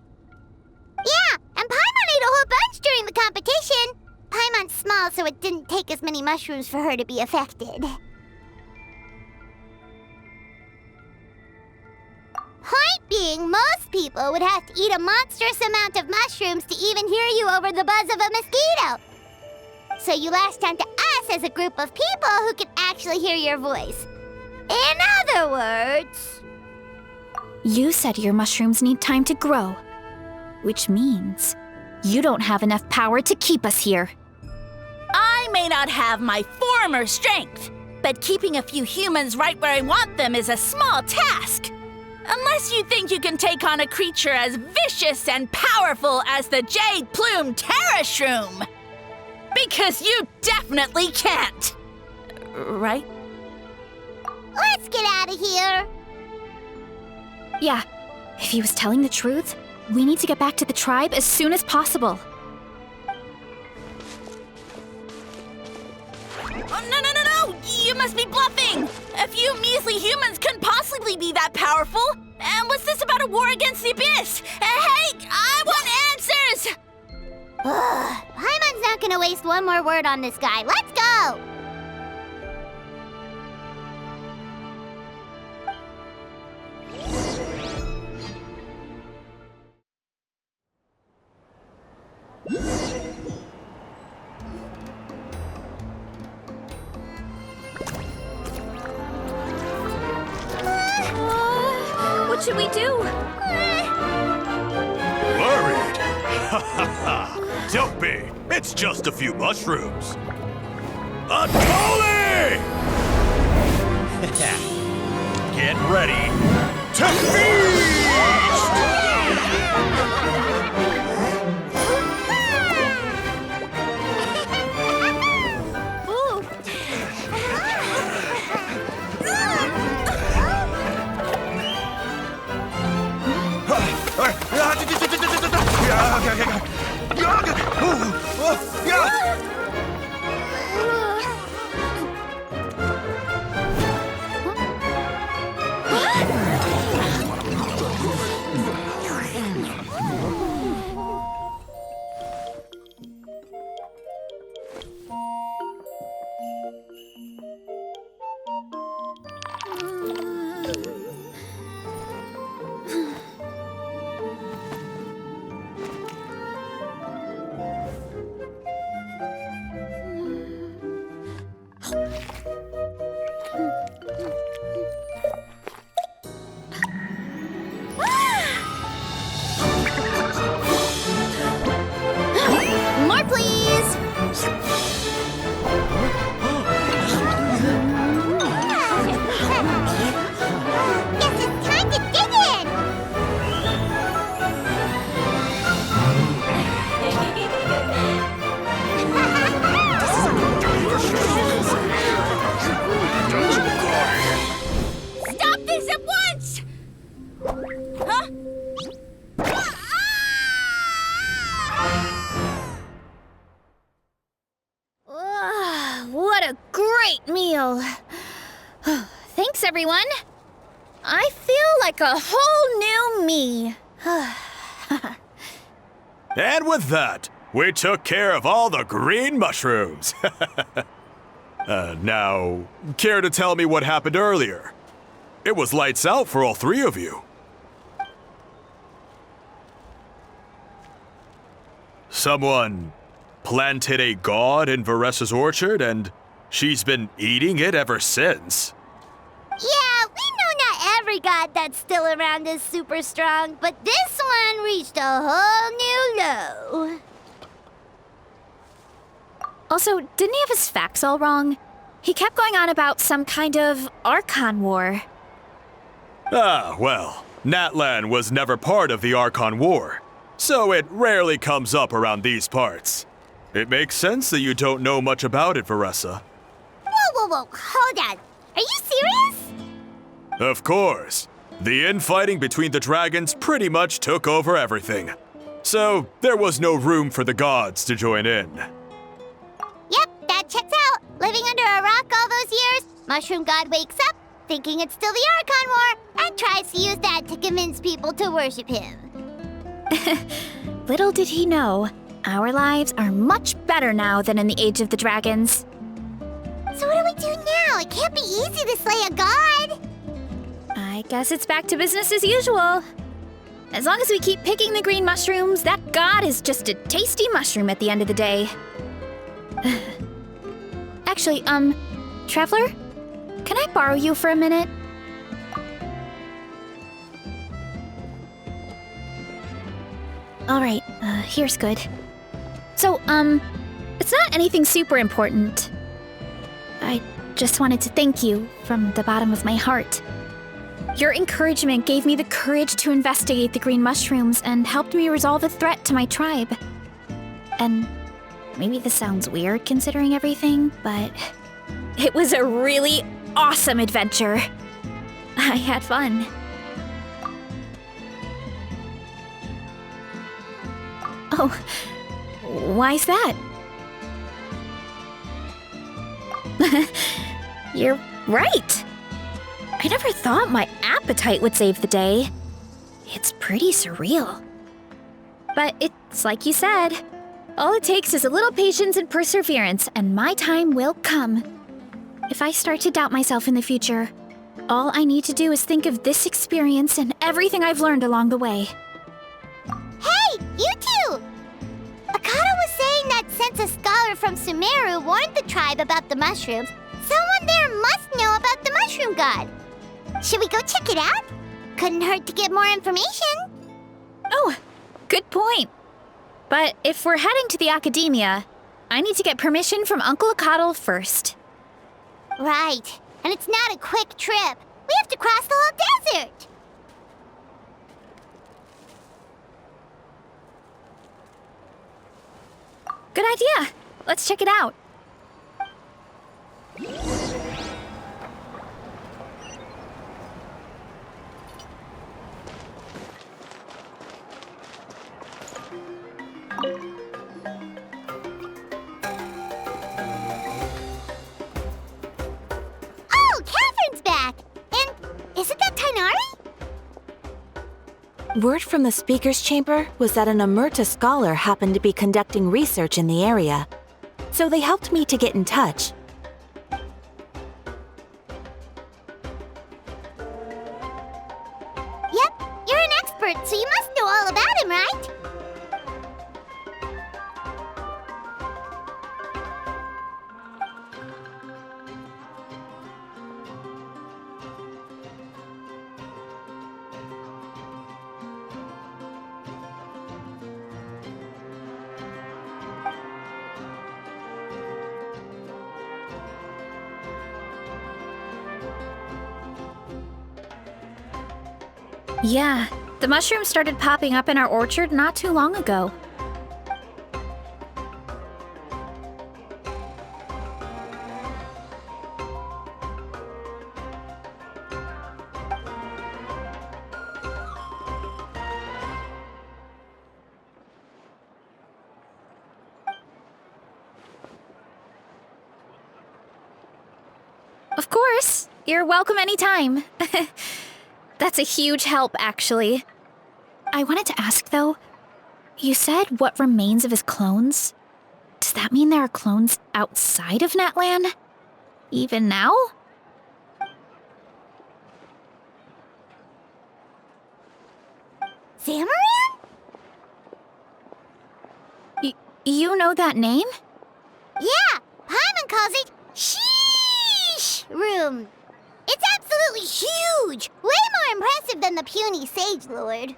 Yeah, and Paimon ate a whole bunch during the competition. Paimon's small, so it didn't take as many mushrooms for her to be affected. Point being, most people would have to eat a monstrous amount of mushrooms to even hear you over the buzz of a mosquito. So you latched onto us as a group of people who can actually hear your voice. In other words... You said your mushrooms need time to grow, which means you don't have enough power to keep us here. I may not have my former strength, but keeping a few humans right where I want them is a small task. Unless you think you can take on a creature as vicious and powerful as the Jade-Plume Terrashroom. Because you definitely can't. Right? Let's get out of here. Yeah, if he was telling the truth, we need to get back to the tribe as soon as possible. Oh, no! You must be bluffing! A few measly humans couldn't possibly be that powerful! And what's this about a war against the Abyss? Hey, I want answers! Paimon's not gonna waste one more word on this guy. Let's go! What should we do? Worried? Ha ha ha! Don't be! It's just a few mushrooms! Unholy! Get ready to feast! More, please! Guess it's time to dig in! Stop this at once! Huh? What a great meal! Thanks, everyone. I feel like a whole new me. And with that, we took care of all the green mushrooms. Now, care to tell me what happened earlier? It was lights out for all three of you. Someone planted a god in Varesa's orchard, and she's been eating it ever since. Yeah, we every god that's still around is super strong, but this one reached a whole new low. Also, didn't he have his facts all wrong? He kept going on about some kind of Archon War. Ah, well, Natlan was never part of the Archon War, so it rarely comes up around these parts. It makes sense that you don't know much about it, Varesa. Whoa, hold on. Are you serious? Of course. The infighting between the dragons pretty much took over everything. So, there was no room for the gods to join in. Yep, that checks out. Living under a rock all those years, Mushroom God wakes up, thinking it's still the Archon War, and tries to use that to convince people to worship him. Little did he know, our lives are much better now than in the Age of the Dragons. So what do we do now? It can't be easy to slay a god. I guess it's back to business as usual. As long as we keep picking the green mushrooms, that god is just a tasty mushroom at the end of the day. Actually, Traveler? Can I borrow you for a minute? Alright, here's good. So, it's not anything super important. I just wanted to thank you from the bottom of my heart. Your encouragement gave me the courage to investigate the green mushrooms and helped me resolve a threat to my tribe. And maybe this sounds weird considering everything, but it was a really awesome adventure. I had fun. Oh, why's that? You're right. I never thought my appetite would save the day. It's pretty surreal. But it's like you said. All it takes is a little patience and perseverance, and my time will come. If I start to doubt myself in the future, all I need to do is think of this experience and everything I've learned along the way. Hey, you two! Akata was saying that since a scholar from Sumeru warned the tribe about the mushrooms, someone there must know about the mushroom god. Should we go check it out? Couldn't hurt to get more information. Oh, good point. But if we're heading to the academia, I need to get permission from Uncle Akatl first. Right. And it's not a quick trip. We have to cross the whole desert. Good idea. Let's check it out. Oh, Catherine's back! And isn't that Tainari? Word from the speaker's chamber was that an Amurta scholar happened to be conducting research in the area, so they helped me to get in touch. Yep, you're an expert, so you must know all about him, right? Yeah, the mushrooms started popping up in our orchard not too long ago. Of course, you're welcome anytime. That's a huge help, actually. I wanted to ask, though, you said what remains of his clones? Does that mean there are clones outside of Natlan? Even now? Xamaran? You know that name? Yeah, Paimon calls it Sheesh Room. It's absolutely huge! Way effective than the puny Sage Lord.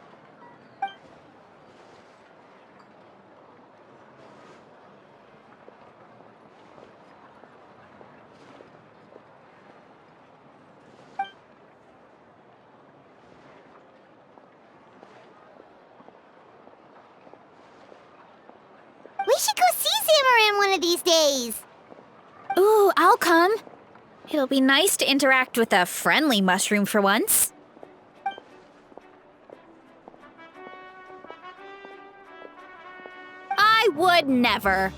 We should go see Xamaran one of these days. Ooh, I'll come. It'll be nice to interact with a friendly mushroom for once. I would never.